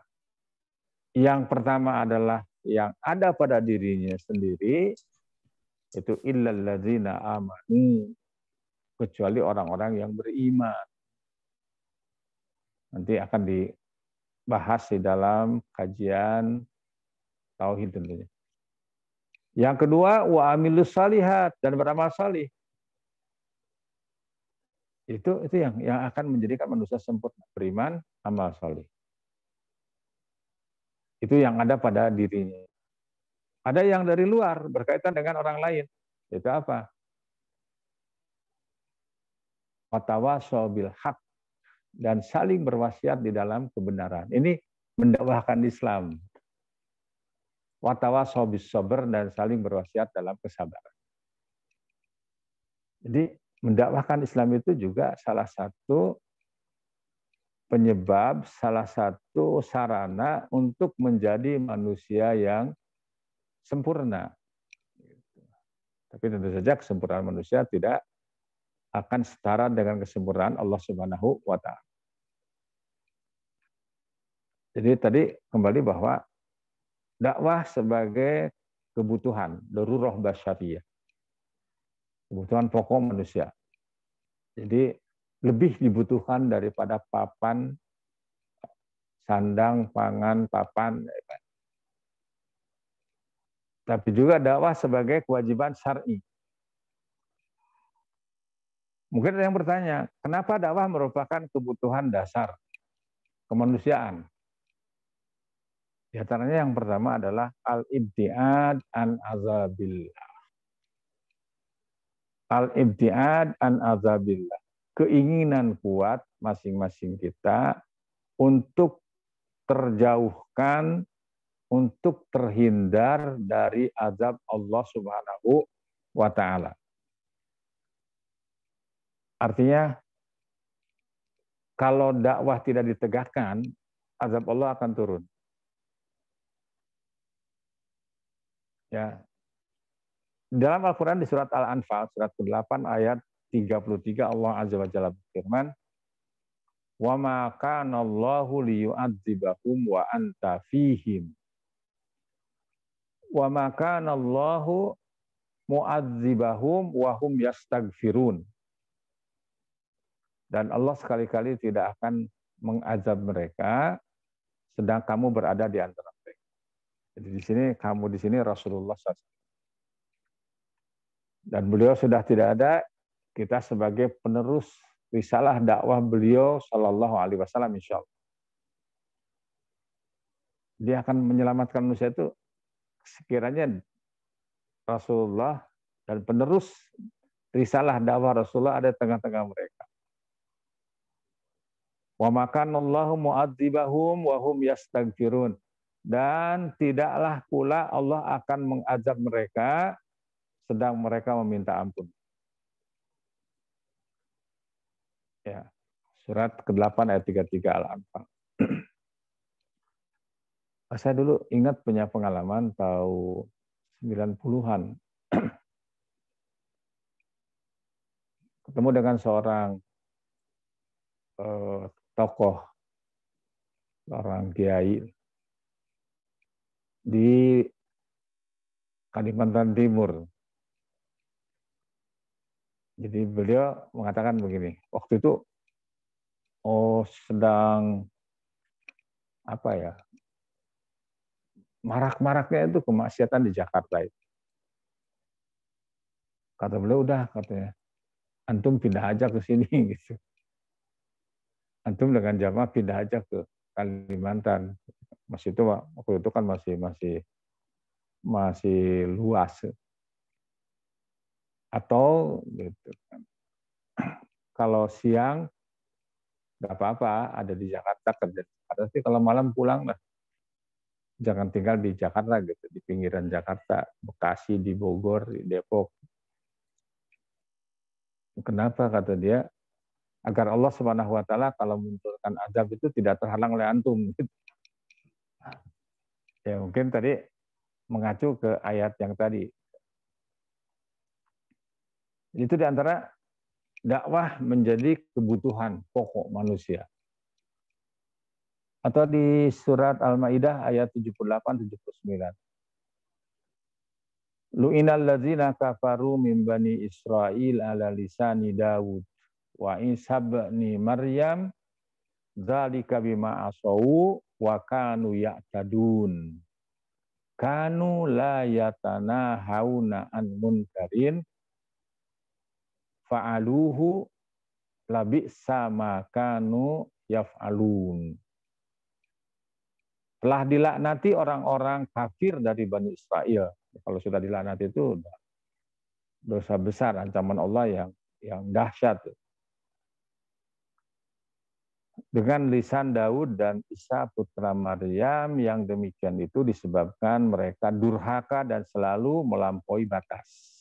Yang pertama adalah yang ada pada dirinya sendiri, itu illal ladzina amanu, kecuali orang-orang yang beriman. Nanti akan dibahas di dalam kajian tauhid tentunya. Yang kedua, wa amilus salihat, dan beramal salih. Itu yang akan menjadikan manusia sempurna, beriman, amal salih. Itu yang ada pada dirinya. Ada yang dari luar berkaitan dengan orang lain. Itu apa? Watawasau bil haq, dan saling berwasiat di dalam kebenaran. Ini mendakwahkan Islam. Watawasau bis sabr, dan saling berwasiat dalam kesabaran. Jadi mendakwahkan Islam itu juga salah satu penyebab, salah satu sarana untuk menjadi manusia yang sempurna. Tapi tentu saja kesempurnaan manusia tidak akan setara dengan kesempurnaan Allah Subhanahu wa taala. Jadi tadi kembali bahwa dakwah sebagai kebutuhan, darurah basyariyah, kebutuhan pokok manusia. Jadi lebih dibutuhkan daripada papan, sandang, pangan, papan. Tapi juga dakwah sebagai kewajiban syar'i. Mungkin ada yang bertanya, kenapa dakwah merupakan kebutuhan dasar kemanusiaan? Di antaranya yang pertama adalah al-ibtiad an azabillah. Al-ibtiad an azabillah. Keinginan kuat masing-masing kita untuk terjauhkan, untuk terhindar dari azab Allah Subhanahu wa Ta'ala. Artinya, kalau dakwah tidak ditegakkan, azab Allah akan turun. Ya. Dalam Al-Quran di surat Al-Anfal, surat ke-8 ayat 33, Allah Azza wa Jalla berfirman, "Wa ma kana Allahu liyu'adzibahum wa anta fihim. Wa ma kana Allahu mu'adzibahum wa hum yastaghfirun." Dan Allah sekali-kali tidak akan mengazab mereka sedang kamu berada di antara mereka. Jadi di sini kamu di sini Rasulullah SAW. Dan beliau sudah tidak ada, kita sebagai penerus risalah dakwah beliau Shallallahu Alaihi Wasallam, insya Allah. Dia akan menyelamatkan manusia itu sekiranya Rasulullah dan penerus risalah dakwah Rasulullah ada di tengah-tengah mereka. Wa makanallahu mu'adzibahum wa hum yastaghfirun. Dan tidaklah pula Allah akan mengazab mereka sedang mereka meminta ampun. Ya, surat ke-8 ayat 33 Al-Anfal. Saya dulu ingat punya pengalaman tahun 90-an. Ketemu dengan seorang tokoh, seorang kiai di Kalimantan Timur. Jadi beliau mengatakan begini, waktu itu sedang apa ya, marak-maraknya itu kemaksiatan di Jakarta itu. Kata beliau, udah katanya, antum pindah aja ke sini gitu. Antum dengan jamaah pindah aja ke Kalimantan. Waktu itu kan masih luas. Atau gitu kan. Kalau siang nggak apa-apa, ada di Jakarta kerja. Tapi kalau malam pulang lah. Jangan tinggal di Jakarta gitu, di pinggiran Jakarta, Bekasi, di Bogor, di Depok. Kenapa kata dia? Agar Allah Subhanahu wa Ta'ala kalau menurunkan azab itu tidak terhalang oleh antum. Ya mungkin tadi mengacu ke ayat yang tadi. Itu diantara dakwah menjadi kebutuhan pokok manusia. Atau di surat Al-Maidah ayat 78-79. Lu'inal ladzina kafaru min bani Israil ala lisani Dawud wa Isa ibni Maryam dzalika bima asaw wa kanu ya'tadun. Kanu la yatanahawna an munkarin fa'aluhu labi'sa ma kanu yaf'alun. Telah dilaknati orang-orang kafir dari Bani Israel. Kalau sudah dilaknati itu dosa besar, ancaman Allah yang dahsyat. Dengan lisan Daud dan Isa putra Maryam, yang demikian itu disebabkan mereka durhaka dan selalu melampaui batas.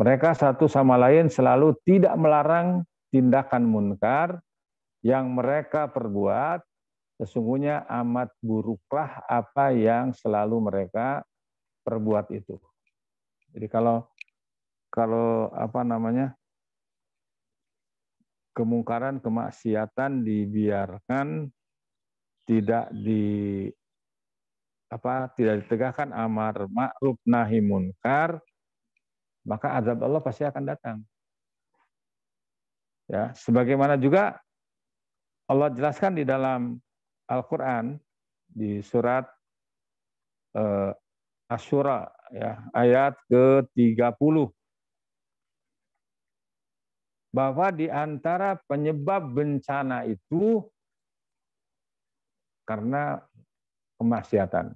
Mereka satu sama lain selalu tidak melarang tindakan munkar yang mereka perbuat. Sesungguhnya amat buruklah apa yang selalu mereka perbuat itu. Jadi kalau kemungkaran, kemaksiatan dibiarkan, tidak tidak ditegakkan amar ma'ruf nahi munkar, maka azab Allah pasti akan datang. Ya, sebagaimana juga Allah jelaskan di dalam Al-Qur'an di surat Asy-Syura ya, ayat ke-30 bahwa di antara penyebab bencana itu karena kemaksiatan.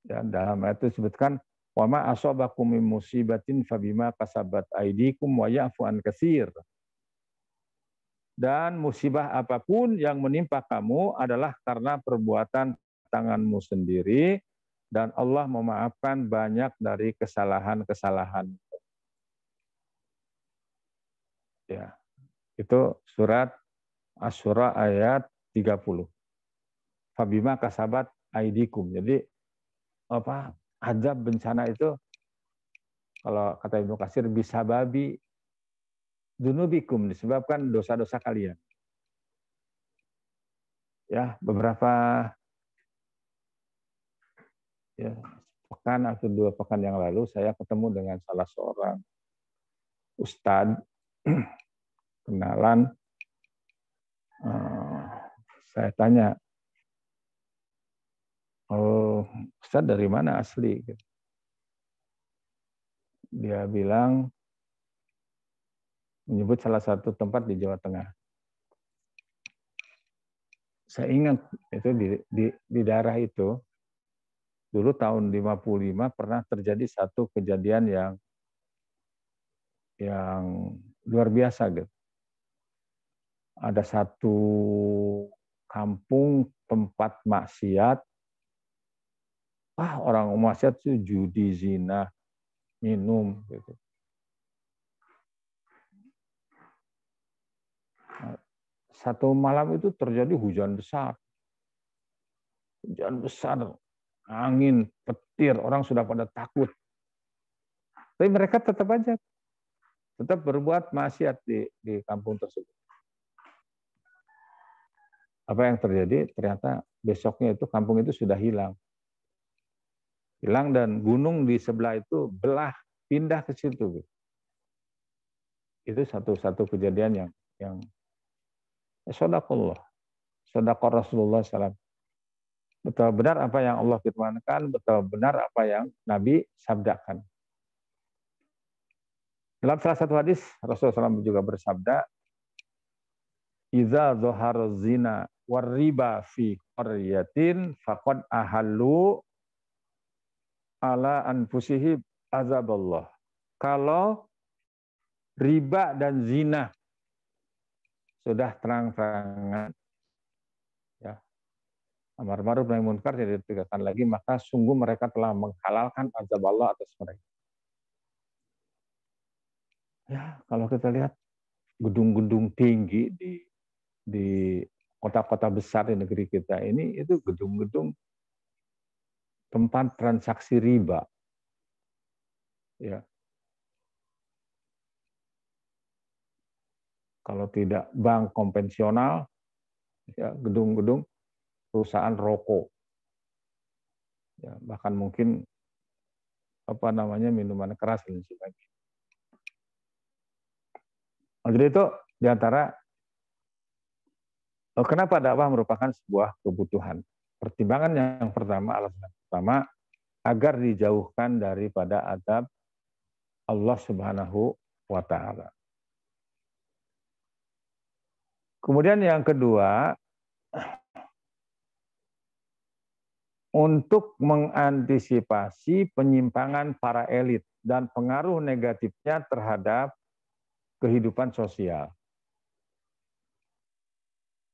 Ya, dalam ayat itu disebutkan wa ma asabakum min musibatin fabima kasabat aydikum wa ya'fu an katsir. Dan musibah apapun yang menimpa kamu adalah karena perbuatan tanganmu sendiri dan Allah memaafkan banyak dari kesalahan-kesalahan. Ya, itu surat Asy-Syura ayat 30. Fabima kasabat aidikum. Jadi azab bencana itu kalau kata Ibnu Katsir bisa babi dunubikum, disebabkan dosa-dosa kalian. Ya, beberapa ya, pekan atau 2 pekan yang lalu saya ketemu dengan salah seorang ustadz kenalan. Saya tanya, oh ustadz dari mana asli? Dia bilang menyebut salah satu tempat di Jawa Tengah. Saya ingat itu di daerah itu dulu tahun 55 pernah terjadi satu kejadian yang luar biasa gitu. Ada satu kampung tempat maksiat. Orang maksiat itu judi, zina, minum gitu. Satu malam itu terjadi hujan besar. Hujan besar, angin, petir, orang sudah pada takut. Tapi mereka tetap berbuat maksiat di kampung tersebut. Apa yang terjadi? Ternyata besoknya itu kampung itu sudah hilang. Hilang dan gunung di sebelah itu belah, pindah ke situ. Itu satu kejadian yang Shadaqullah, Shadaqah Rasulullah SAW. Betul benar apa yang Allah firmankan, betul benar apa yang Nabi sabdakan. Dalam salah satu hadis, Rasulullah SAW juga bersabda, "Idza dhahara zina war riba fi qaryatin faqad ahallu ala anfusihim azaballah." Kalau riba dan zina sudah terang-terangan, ya, amar ma'ruf nahi munkar tidak ditegakkan lagi, maka sungguh mereka telah menghalalkan azab Allah atas mereka. Ya, kalau kita lihat gedung-gedung tinggi di kota-kota besar di negeri kita ini, itu gedung-gedung tempat transaksi riba. Ya. Kalau tidak bank konvensional, ya, gedung-gedung perusahaan rokok, ya, bahkan mungkin minuman keras dan sebagainya. Jadi itu diantara kenapa dakwah merupakan sebuah kebutuhan. Pertimbangan yang pertama, alasan pertama, agar dijauhkan daripada azab Allah Subhanahu wa Ta'ala. Kemudian yang kedua, untuk mengantisipasi penyimpangan para elit dan pengaruh negatifnya terhadap kehidupan sosial.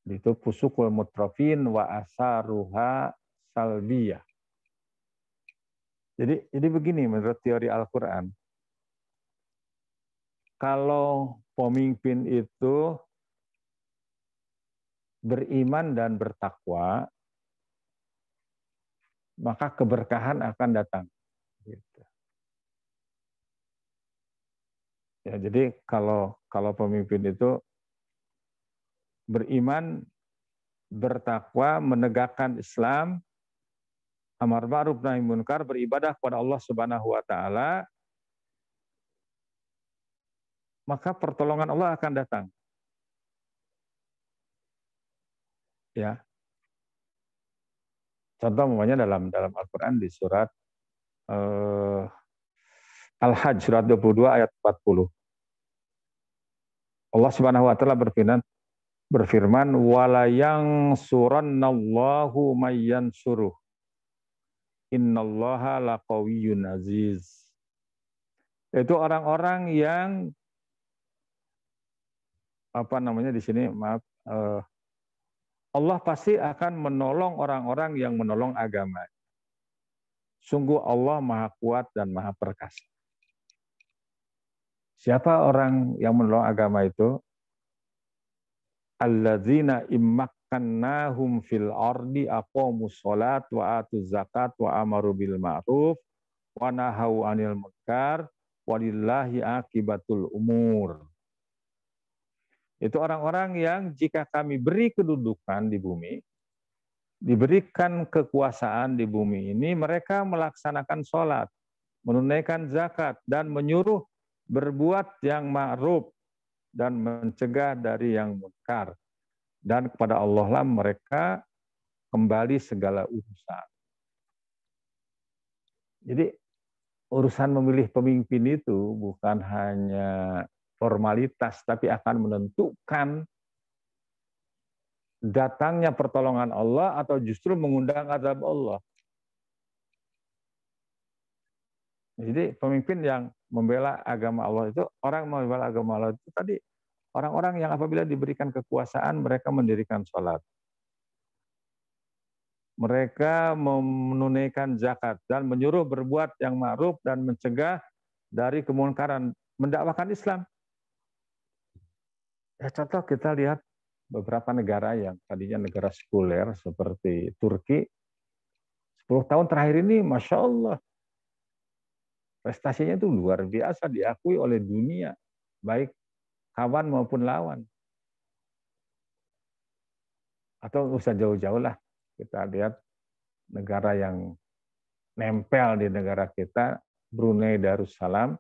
Itu fusukul mutrafin wa asaruha salbiyah. Jadi begini menurut teori Al-Quran. Kalau pemimpin itu beriman dan bertakwa, maka keberkahan akan datang. Gitu. Ya, jadi kalau pemimpin itu beriman bertakwa, menegakkan Islam, amar ma'ruf nahi munkar, beribadah kepada Allah Subhanahu wa taala, maka pertolongan Allah akan datang. Ya. Contoh umpamanya dalam Al-Qur'an di surat Al-Hajj surat 22 ayat 40. Allah Subhanahu wa taala berfirman wala yansurannallahu mayyansuruh. Innallaha laqawiyyun aziz. Itu orang-orang yang di sini maaf Allah pasti akan menolong orang-orang yang menolong agama. Sungguh Allah Maha Kuat dan Maha Perkasa. Siapa orang yang menolong agama itu? Alladzina immakkannahum fil ardi aqamus shalat wa atuz zakat wa amaru bil ma'ruf wa nahau 'anil munkar walillahi akibatul umur. Itu orang-orang yang jika kami beri kedudukan di bumi, diberikan kekuasaan di bumi ini, mereka melaksanakan sholat, menunaikan zakat, dan menyuruh berbuat yang ma'ruf dan mencegah dari yang munkar. Dan kepada Allah lah mereka kembali segala urusan. Jadi urusan memilih pemimpin itu bukan hanya formalitas, tapi akan menentukan datangnya pertolongan Allah atau justru mengundang azab Allah. Jadi pemimpin yang membela agama Allah itu, orang membela agama Allah itu tadi, orang-orang yang apabila diberikan kekuasaan, mereka mendirikan sholat. Mereka menunaikan zakat dan menyuruh berbuat yang ma'ruf dan mencegah dari kemungkaran, mendakwakan Islam. Ya, contoh kita lihat beberapa negara yang tadinya negara sekuler seperti Turki, 10 tahun terakhir ini Masya Allah, prestasinya itu luar biasa, diakui oleh dunia, baik kawan maupun lawan. Atau usah jauh-jauh lah, kita lihat negara yang nempel di negara kita, Brunei Darussalam,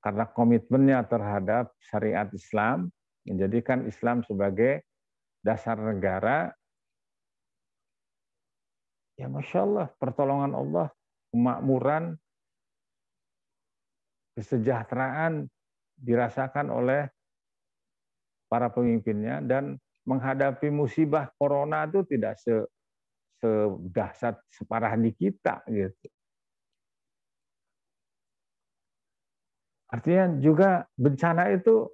karena komitmennya terhadap syariat Islam, menjadikan Islam sebagai dasar negara, ya Masya Allah, pertolongan Allah, kemakmuran, kesejahteraan dirasakan oleh para pemimpinnya, dan menghadapi musibah corona itu tidak sedahsyat separah di kita gitu. Artinya juga bencana itu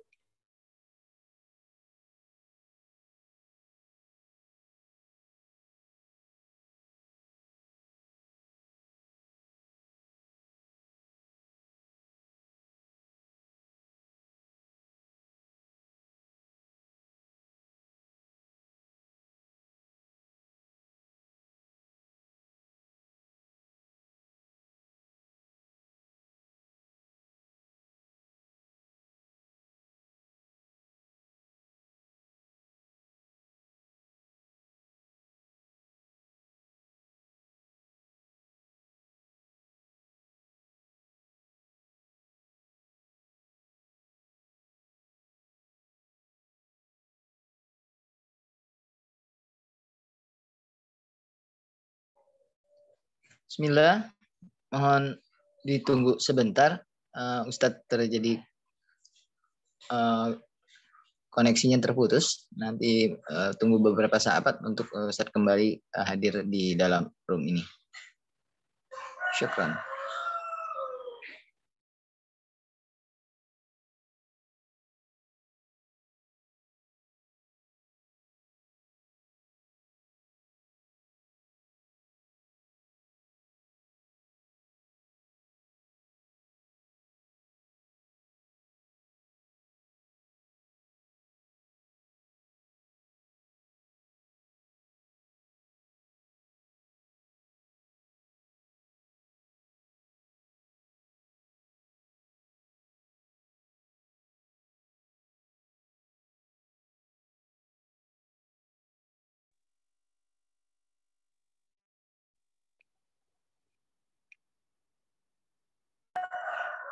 Bismillah, mohon ditunggu sebentar. Ustadz terjadi koneksinya terputus. Nanti tunggu beberapa saat untuk Ustadz kembali hadir di dalam room ini. Syukran.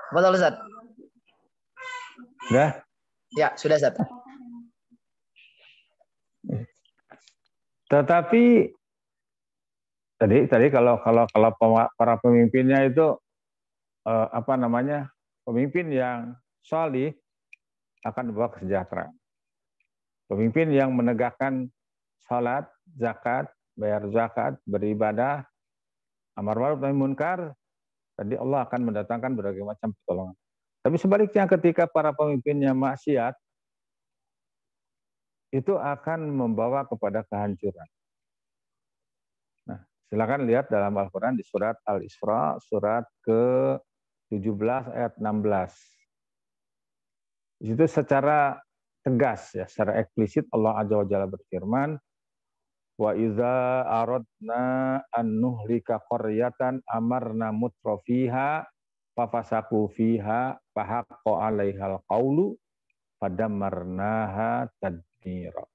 Betul Ustaz. Sudah? Ya, sudah Ustaz. Tetapi tadi kalau para pemimpinnya itu pemimpin yang salih akan membawa kesejahteraan. Pemimpin yang menegakkan salat, zakat, bayar zakat, beribadah, amar ma'ruf nahi munkar, tadi Allah akan mendatangkan berbagai macam pertolongan. Tapi sebaliknya ketika para pemimpinnya maksiat, itu akan membawa kepada kehancuran. Nah, silakan lihat dalam Al-Quran di surat Al-Isra, surat ke-17 ayat 16. Di situ secara tegas, ya, secara eksplisit Allah Azza wa Jalla berfirman, wa iza aradna an nuhlika qaryatan amarna mutrafiha fafasaku fiha fahaqqa 'alaihal qaulu fadammarnaha tadmira.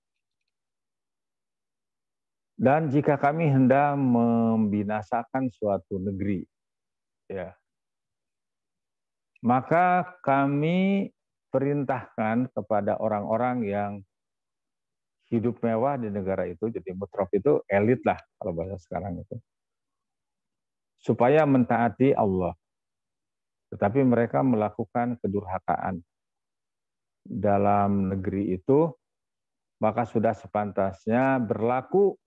Dan jika kami hendak membinasakan suatu negeri, ya, maka kami perintahkan kepada orang-orang yang hidup mewah di negara itu, jadi mutraf itu elit lah kalau bahasa sekarang itu, supaya mentaati Allah. Tetapi mereka melakukan kedurhakaan dalam negeri itu, maka sudah sepantasnya berlaku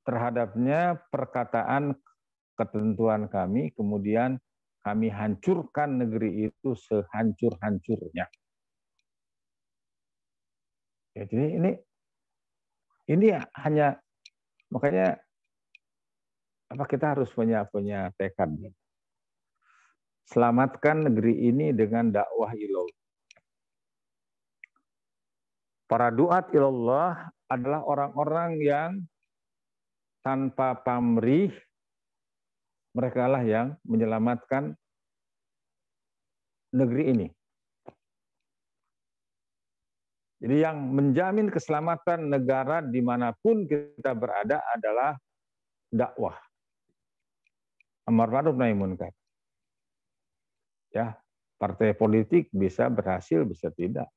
terhadapnya perkataan ketentuan kami, kemudian kami hancurkan negeri itu sehancur-hancurnya. Ya, jadi ini hanya, makanya kita harus punya tekad. Selamatkan negeri ini dengan dakwah ilallah. Para duat ilallah adalah orang-orang yang tanpa pamrih, mereka lah yang menyelamatkan negeri ini. Jadi yang menjamin keselamatan negara dimanapun kita berada adalah dakwah. Amar ma'ruf nahi munkar. Ya, partai politik bisa berhasil, bisa tidak.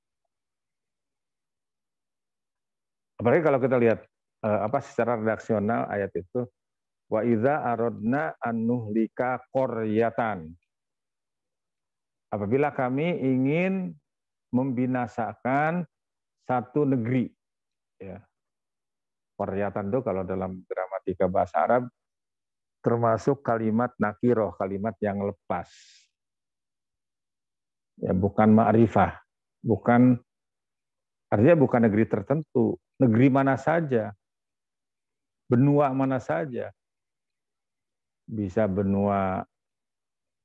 Apalagi kalau kita lihat secara redaksional ayat itu, wa idza aradna an nuhlika qaryatan. Apabila kami ingin membinasakan satu negeri, ya. Qaryatan itu kalau dalam gramatika bahasa Arab termasuk kalimat nakiroh, kalimat yang lepas. Ya, bukan ma'rifah, artinya bukan negeri tertentu, negeri mana saja, benua mana saja. Bisa benua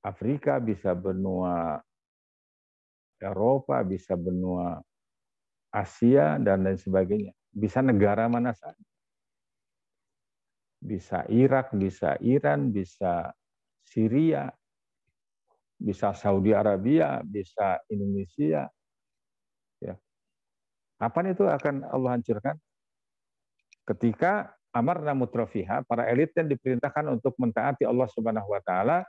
Afrika, bisa benua Eropa, bisa benua Asia, dan lain sebagainya. Bisa negara mana saja. Bisa Irak, bisa Iran, bisa Syria, bisa Saudi Arabia, bisa Indonesia. Ya. Kapan itu akan Allah hancurkan? Ketika amarna mutrafiha, para elit yang diperintahkan untuk mentaati Allah Subhanahu wa taala,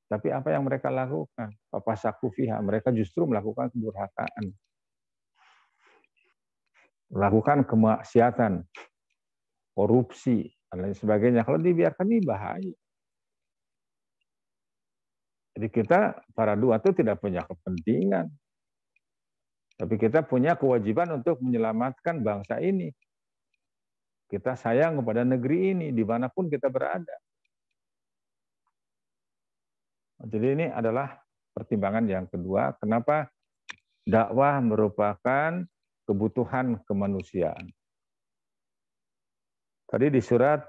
tapi apa yang mereka lakukan? Fafasaku fiha, mereka justru melakukan kedurhakaan. Melakukan kemaksiatan, korupsi, dan lain sebagainya. Kalau dibiarkan ini bahaya. Jadi kita para duat itu tidak punya kepentingan. Tapi kita punya kewajiban untuk menyelamatkan bangsa ini. Kita sayang kepada negeri ini, dimanapun kita berada. Jadi ini adalah pertimbangan yang kedua, kenapa dakwah merupakan kebutuhan kemanusiaan. Tadi di surat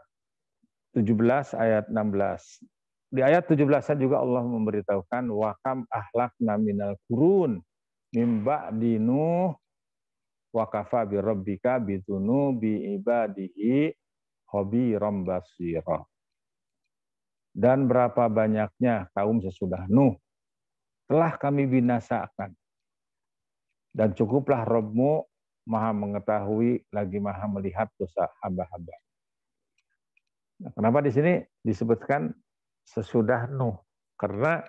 17 ayat 16. Di ayat 17 juga Allah memberitahukan wa kam ahlakna minal qurun mim ba'di Nuh wa kafa bi rabbika bidunubi ibadihi khabiram basira. Dan berapa banyaknya kaum sesudah Nuh telah kami binasakan. Dan cukuplah Rabb-Mu Maha mengetahui lagi Maha melihat dosa hamba-hamba. Nah, kenapa di sini disebutkan sesudah Nuh? Karena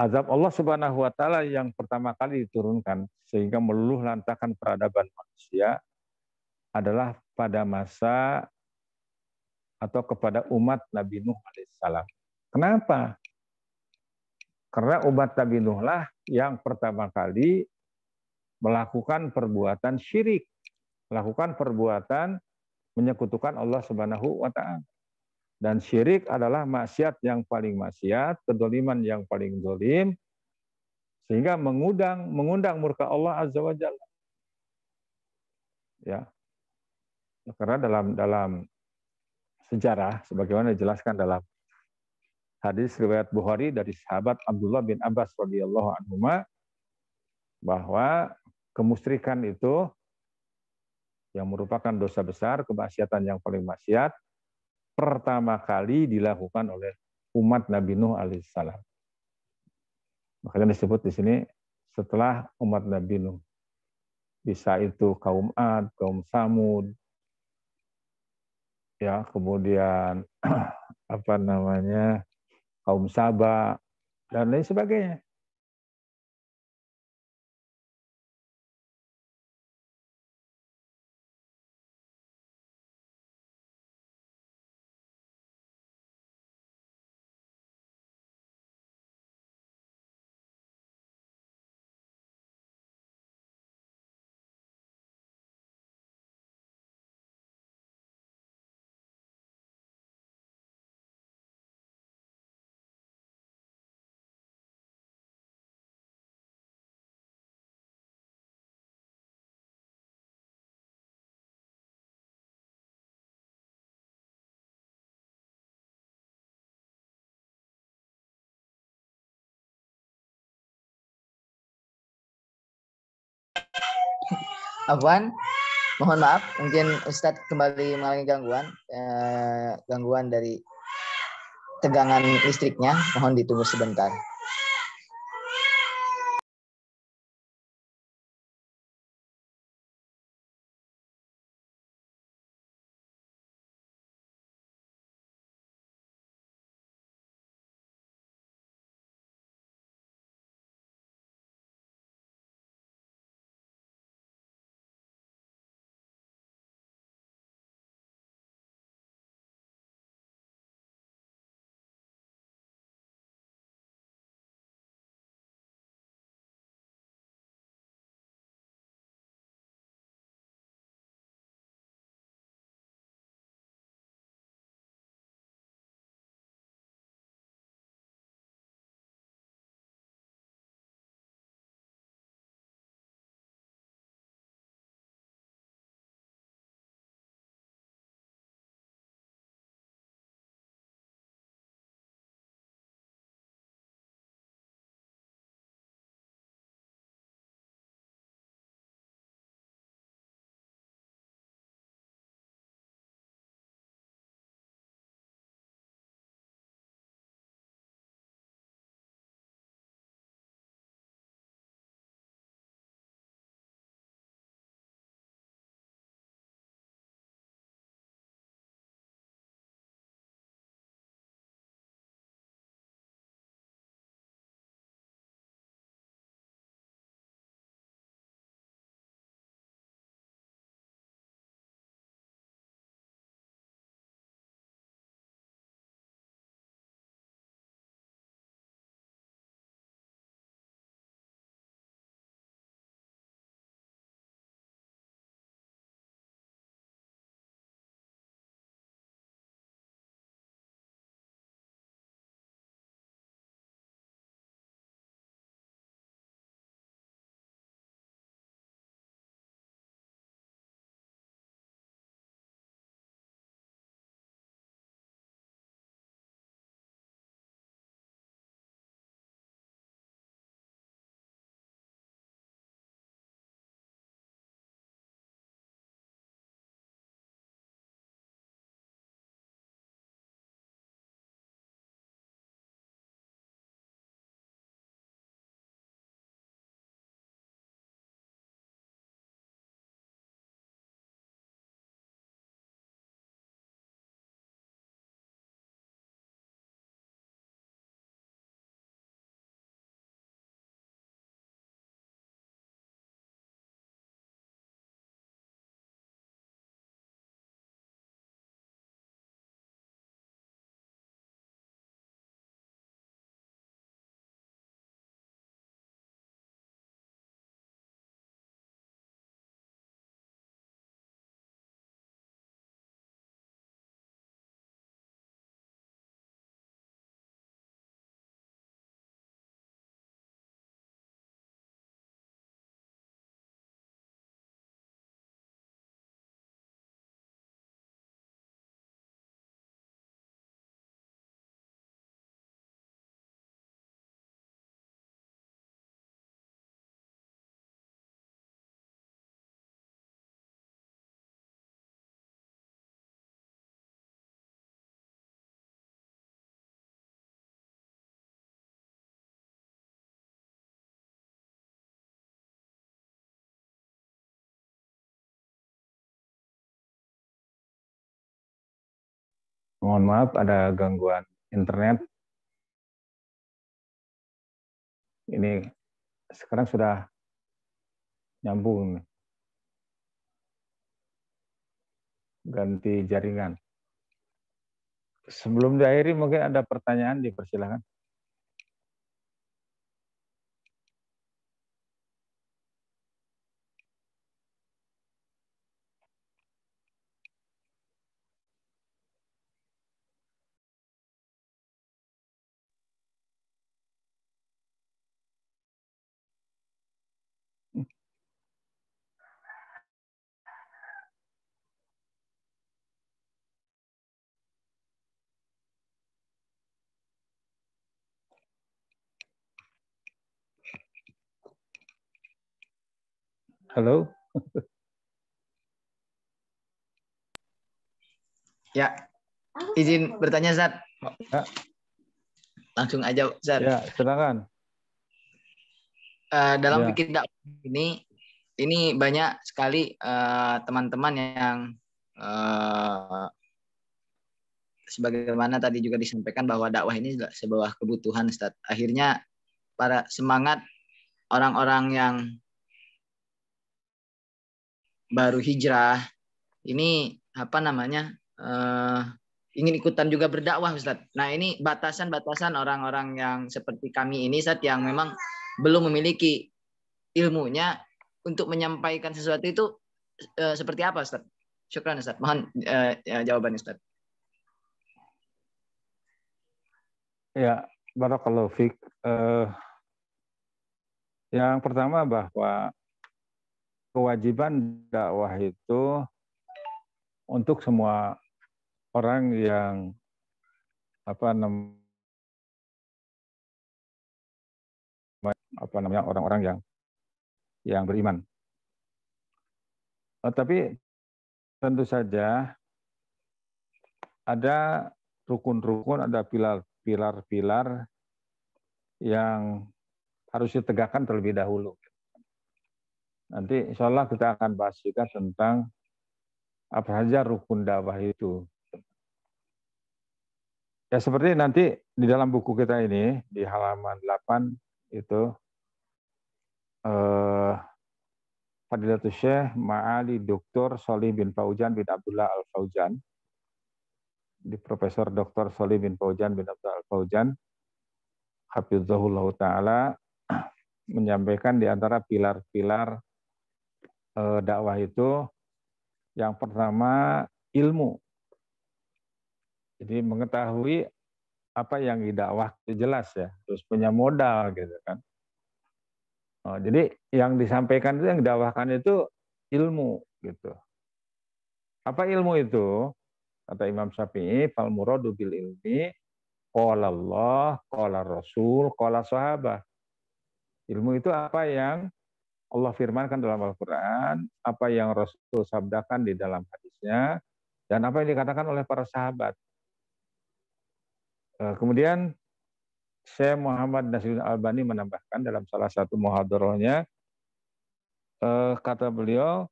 Azab Allah Subhanahu wa taala yang pertama kali diturunkan sehingga meluluh lantakan peradaban manusia adalah pada masa atau kepada umat Nabi Nuh alaihissalam. Kenapa? Karena umat Nabi Nuh lah yang pertama kali melakukan perbuatan syirik, melakukan perbuatan menyekutukan Allah Subhanahu wa taala. Dan syirik adalah maksiat yang paling maksiat, kedoliman yang paling dolim, sehingga mengundang murka Allah Azza wa Jalla. Ya, karena dalam sejarah, sebagaimana dijelaskan dalam hadis riwayat Bukhari dari sahabat Abdullah bin Abbas radhiyallahu anhuma, bahwa kemusyrikan itu yang merupakan dosa besar, kemaksiatan yang paling maksiat, pertama kali dilakukan oleh umat Nabi Nuh alaihissalam. Makanya disebut di sini setelah umat Nabi Nuh. Bisa itu kaum Ad, kaum Samud, ya, kemudian apa namanya, kaum Saba dan lain sebagainya. Afwan, mohon maaf, mungkin Ustadz kembali mengalami gangguan dari tegangan listriknya. Mohon ditunggu sebentar. Mohon maaf ada gangguan internet. Ini sekarang sudah nyambung, ganti jaringan. Sebelum diakhiri mungkin ada pertanyaan, dipersilakan. Halo? Ya, izin bertanya, Ustaz. Ya. Langsung aja, Ustaz. Ya, silakan. Dalam Ya. fikih dakwah ini banyak sekali teman-teman yang sebagaimana tadi juga disampaikan bahwa dakwah ini sebuah kebutuhan, Ustaz. Akhirnya para semangat orang-orang yang baru hijrah ini ingin ikutan juga berdakwah, Ustaz. Nah, ini batasan-batasan orang-orang yang seperti kami ini, Ustaz, yang memang belum memiliki ilmunya untuk menyampaikan sesuatu itu seperti apa, Ustaz? Syukran, Ustaz. Mohon jawabannya, Ustaz. Ya, barakallahu fiik. Yang pertama bahwa kewajiban dakwah itu untuk semua orang yang orang-orang yang beriman. Tapi tentu saja ada rukun-rukun, ada pilar-pilar yang harus ditegakkan terlebih dahulu. Nanti insya Allah kita akan bahas juga tentang apa saja rukun dakwah itu. Ya seperti nanti di dalam buku kita ini, di halaman 8 itu, Fadilatul Syekh Ma'ali Dr. Sholih bin Fauzan bin Abdullah Al-Fauzan, di Profesor Dr. Sholih bin Fauzan bin Abdullah Al-Fauzan, Hafizahullah Ta'ala, menyampaikan di antara pilar-pilar dakwah itu, yang pertama ilmu. Jadi mengetahui apa yang didakwah itu jelas ya, terus punya modal gitu kan. Jadi yang disampaikan itu, yang didakwahkan itu ilmu gitu. Apa ilmu itu? Kata Imam Syafi'i, fal muradu bil ilmi qala Allah, qala Rasul, qala sahabah. Ilmu itu apa yang Allah firmankan dalam Al-Quran, apa yang Rasul sabdakan di dalam hadisnya, dan apa yang dikatakan oleh para sahabat. Kemudian Syekh Muhammad Nasiruddin Albani menambahkan dalam salah satu muhadharahnya, kata beliau,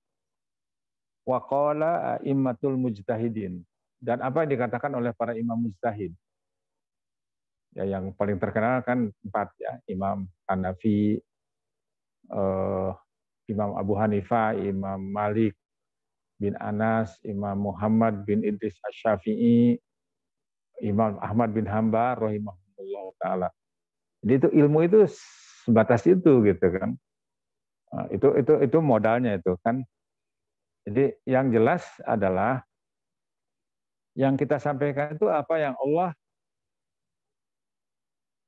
waqala a'immatul mujtahidin, dan apa yang dikatakan oleh para imam mujtahid. Ya, yang paling terkenal kan 4 ya, Imam Hanafi, Imam Abu Hanifah, Imam Malik bin Anas, Imam Muhammad bin Idris Asy-Syafi'i, Imam Ahmad bin Hanbal rahimahullah taala. Jadi itu ilmu itu sebatas itu gitu kan. Nah, itu modalnya itu kan. Jadi yang jelas adalah yang kita sampaikan itu apa yang Allah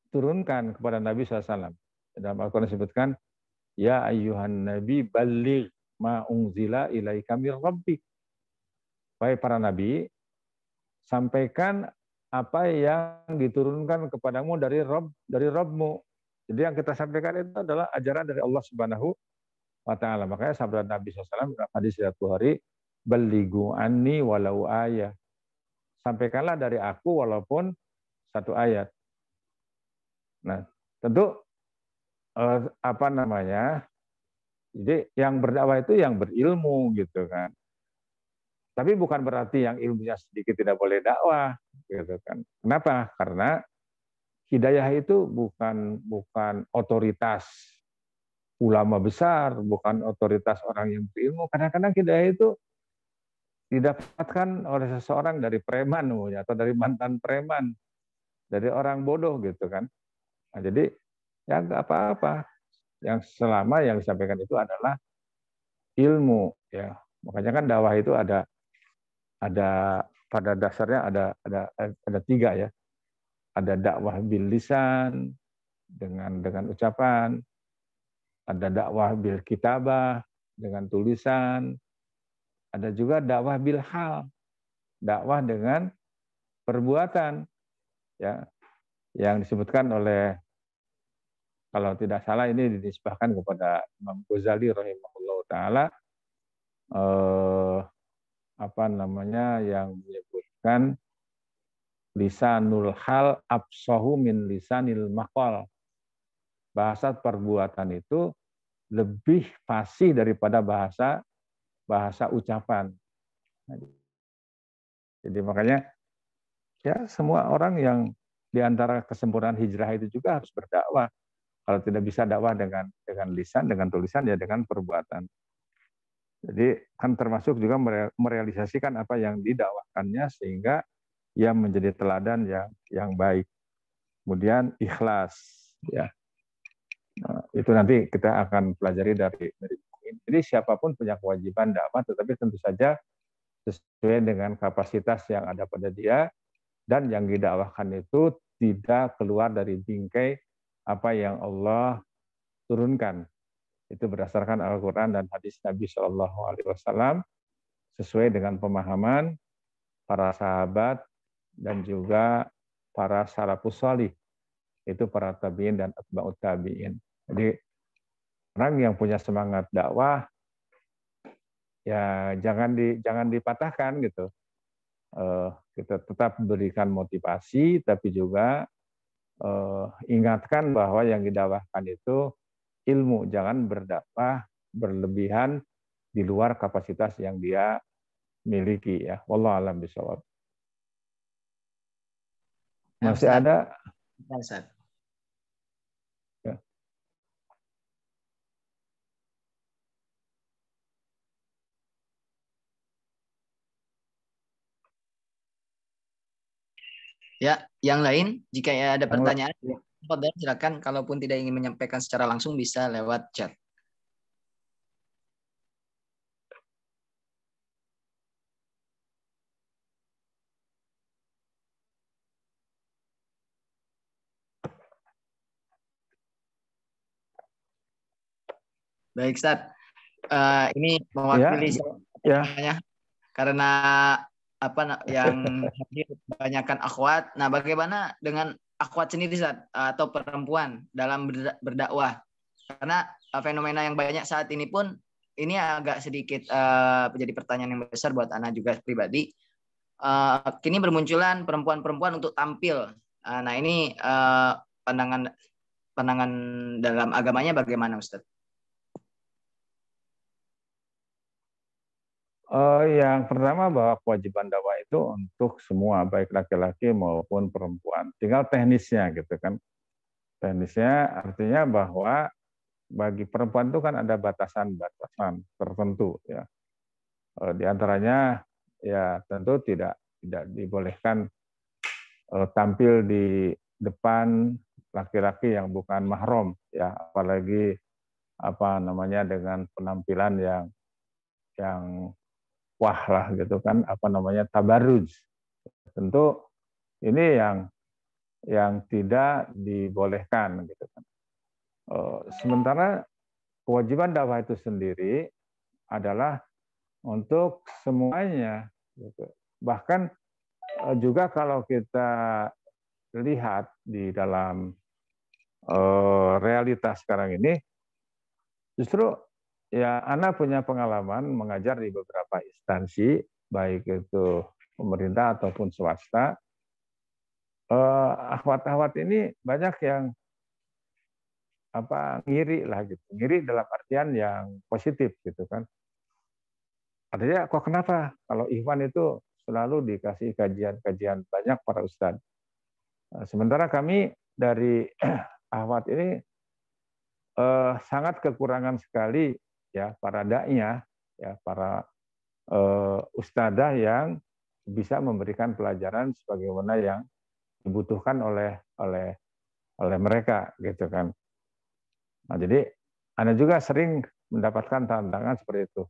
turunkan kepada Nabi SAW. Dalam Al-Quran disebutkan, ya ayyuhan nabi balligh ma unzila ilaika mir rabbik. Wahai para nabi, sampaikan apa yang diturunkan kepadamu dari Rabbmu. Jadi yang kita sampaikan itu adalah ajaran dari Allah Subhanahu wa taala. Makanya sabda Nabi SAW dalam hadis riwayat Bukhari, ballighu anni walau ayah. Sampaikanlah dari aku walaupun satu ayat. Nah, tentu jadi yang berdakwah itu yang berilmu gitu kan. Tapi bukan berarti yang ilmunya sedikit tidak boleh dakwah, gitu kan? Kenapa? Karena hidayah itu bukan otoritas ulama besar, bukan otoritas orang yang berilmu. Kadang-kadang hidayah itu didapatkan oleh seseorang dari preman atau dari mantan preman, dari orang bodoh gitu kan. Nah, jadi ya nggak apa-apa. Yang selama yang disampaikan itu adalah ilmu, ya. Makanya kan dakwah itu ada pada dasarnya ada tiga ya. Ada dakwah bil lisan dengan ucapan, ada dakwah bil kitabah dengan tulisan, ada juga dakwah bil hal, dakwah dengan perbuatan, ya, yang disebutkan oleh, kalau tidak salah ini dinisbahkan kepada Imam Ghazali rahimahullah taala, apa namanya, yang menyebutkan lisanul hal absahu min lisanil maqal. Bahasa perbuatan itu lebih fasih daripada bahasa ucapan. Jadi makanya ya semua orang yang di antara kesempurnaan hijrah itu juga harus berdakwah. Kalau tidak bisa dakwah dengan lisan, dengan tulisan, ya dengan perbuatan. Jadi kan termasuk juga merealisasikan apa yang didakwakannya sehingga ia menjadi teladan yang baik. Kemudian ikhlas, ya. Nah, itu nanti kita akan pelajari dari buku ini. Jadi siapapun punya kewajiban dakwah, tetapi tentu saja sesuai dengan kapasitas yang ada pada dia, dan yang didakwahkan itu tidak keluar dari bingkai apa yang Allah turunkan. Itu berdasarkan Al-Quran dan hadis Nabi SAW sesuai dengan pemahaman para sahabat dan juga para salafus salih, itu para tabi'in dan atba'ut tabi'in. Jadi orang yang punya semangat dakwah ya jangan dipatahkan gitu. Kita tetap berikan motivasi, tapi juga ingatkan bahwa yang didakwahkan itu ilmu, jangan berdakwah berlebihan di luar kapasitas yang dia miliki, ya. Wallahu a'lam bishawab. Masih Ustaz. ada? Ustaz. Ya. Ya, yang lain jika ada pertanyaan, silakan. Kalaupun tidak ingin menyampaikan secara langsung bisa lewat chat. Baik, Ustaz. Ini mewakili semuanya karena yang hadir kebanyakan akhwat. Nah, bagaimana dengan akhwat sendiri, Ustaz, atau perempuan dalam berdakwah? Karena fenomena yang banyak saat ini pun ini agak sedikit menjadi pertanyaan yang besar buat Ana juga pribadi. Kini bermunculan perempuan-perempuan untuk tampil. Nah, ini pandangan dalam agamanya bagaimana, Ustaz? Yang pertama bahwa kewajiban dakwah itu untuk semua, baik laki-laki maupun perempuan. Tinggal teknisnya gitu kan. Teknisnya artinya bahwa bagi perempuan itu kan ada batasan-batasan tertentu, ya. Di antaranya ya tentu tidak dibolehkan tampil di depan laki-laki yang bukan mahram, ya, apalagi apa namanya dengan penampilan yang wah lah gitu kan, apa namanya tabarruj. Tentu ini yang tidak dibolehkan gitu kan. Sementara kewajiban dakwah itu sendiri adalah untuk semuanya gitu. Bahkan juga kalau kita lihat di dalam realitas sekarang ini, justru ya Ana punya pengalaman mengajar di beberapa instansi, baik itu pemerintah ataupun swasta. Akhwat-akhwat ini banyak yang ngiri lah gitu, ngiri dalam artian yang positif gitu kan. Artinya kok kenapa kalau Ikhwan itu selalu dikasih kajian-kajian banyak para ustadz. Sementara kami dari Ahwat ini sangat kekurangan sekali ya para dai-nya, ya para ustadzah yang bisa memberikan pelajaran sebagaimana yang dibutuhkan oleh mereka gitu kan. Nah, jadi Anda juga sering mendapatkan tantangan seperti itu.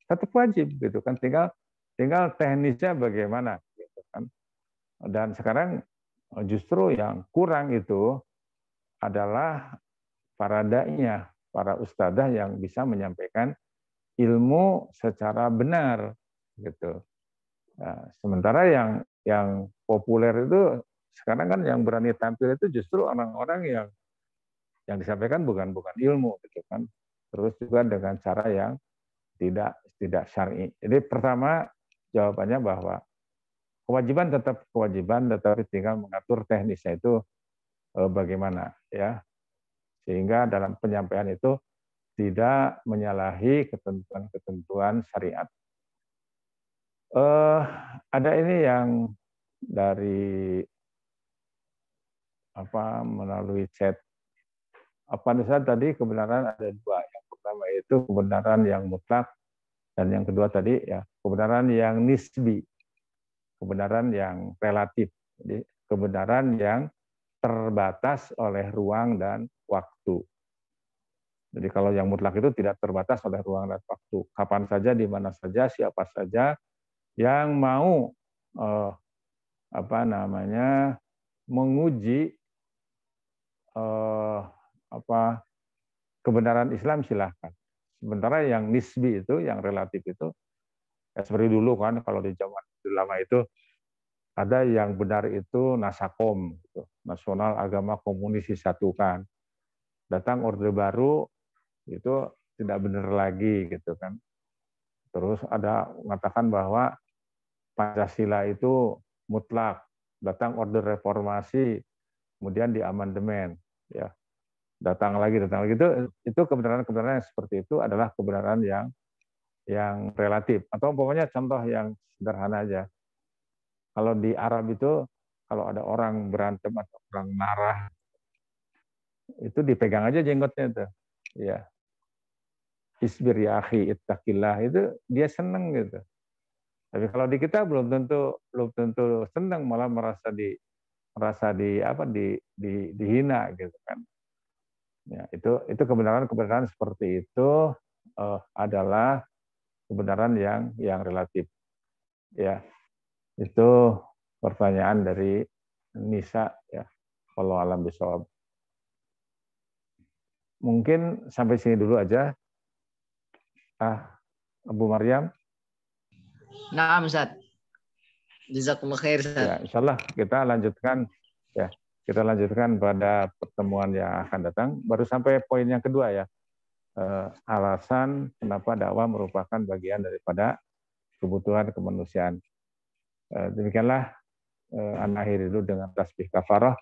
Tetap wajib gitu kan, tinggal teknisnya bagaimana gitu kan. Dan sekarang justru yang kurang itu adalah para dai-nya, para ustadzah yang bisa menyampaikan ilmu secara benar gitu. Nah, sementara yang populer itu sekarang kan yang berani tampil itu justru orang-orang yang disampaikan bukan ilmu gitu kan. Terus juga dengan cara yang tidak syar'i. Jadi pertama jawabannya bahwa kewajiban tetap kewajiban, tetapi tinggal mengatur teknisnya itu bagaimana ya, sehingga dalam penyampaian itu tidak menyalahi ketentuan-ketentuan syariat. Ada ini yang dari melalui chat. Ustaz tadi kebenaran ada dua. Yang pertama itu kebenaran yang mutlak, dan yang kedua tadi ya kebenaran yang nisbi, kebenaran yang relatif. Jadi kebenaran yang terbatas oleh ruang dan waktu. Jadi kalau yang mutlak itu tidak terbatas oleh ruang dan waktu. Kapan saja, di mana saja, siapa saja yang mau menguji kebenaran Islam silahkan. Sementara yang nisbi itu, yang relatif itu, ya seperti dulu kan, kalau di zaman lama itu ada yang benar itu Nasakom, gitu. Nasional Agama Komunis Disatukan. Datang Orde Baru itu tidak benar lagi gitu kan. Terus ada mengatakan bahwa Pancasila itu mutlak. Datang Orde Reformasi, kemudian di amandemen, ya. Datang lagi itu kebenaran-kebenaran yang seperti itu adalah kebenaran yang relatif. Atau umpamanya contoh yang sederhana aja. Kalau di Arab itu kalau ada orang berantem atau orang marah, itu dipegang aja jenggotnya itu. Ya. Isbir ya akhi ittaqillah, itu dia seneng gitu. Tapi kalau di kita belum tentu senang, malah merasa dihina gitu kan. Ya, itu kebenaran seperti itu adalah kebenaran yang relatif. Ya, itu pertanyaan dari Nisa ya. Wallahu a'lam bishawab. Mungkin sampai sini dulu aja. Abu Maryam. Nah, Ustaz. Jazakumullah khair, Ustaz. Ya, insyaallah kita lanjutkan ya. Kita lanjutkan pada pertemuan yang akan datang. Baru sampai poin yang kedua ya. Alasan kenapa dakwah merupakan bagian daripada kebutuhan kemanusiaan. Demikianlah ana akhiri dulu dengan tasbih kafarah.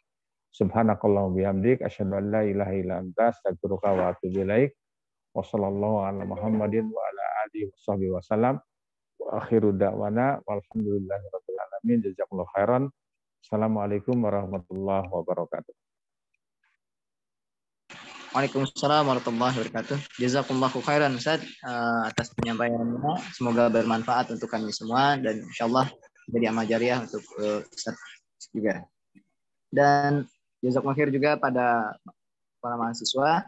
Subhanakallahumma bihamdik asyhadu an la ilaha illa anta astaghfiruka wa atubu ilaik. Wassallallahu ala Muhammadin wa ala alihi washabbihi wasallam. Wa akhiru da'wana walhamdulillahirabbil alamin. Jazakumullahu khairan. Assalamualaikum warahmatullahi wabarakatuh. Waalaikumsalam warahmatullahi wabarakatuh. Jazakumullahu khairan Ustaz atas penyampaiannya. Semoga bermanfaat untuk kami semua dan insyaallah jadi amal jariah untuk Ustaz juga. Dan jazakumullahu khair juga pada para mahasiswa.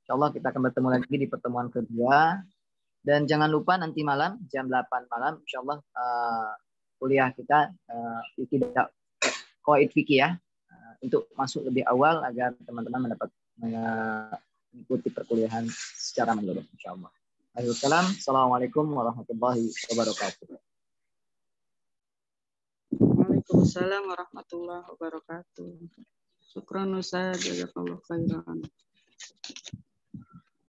Insyaallah kita akan bertemu lagi di pertemuan kedua. Dan jangan lupa nanti malam jam 8 malam insyaallah kuliah kita Qawaid Fikih ya, untuk masuk lebih awal agar teman-teman mendapat mengikuti perkuliahan secara menyeluruh insyaallah. Assalamualaikum warahmatullahi wabarakatuh. Waalaikumsalam warahmatullahi wabarakatuh. Syukran Ustaz, jazakallahu khairan.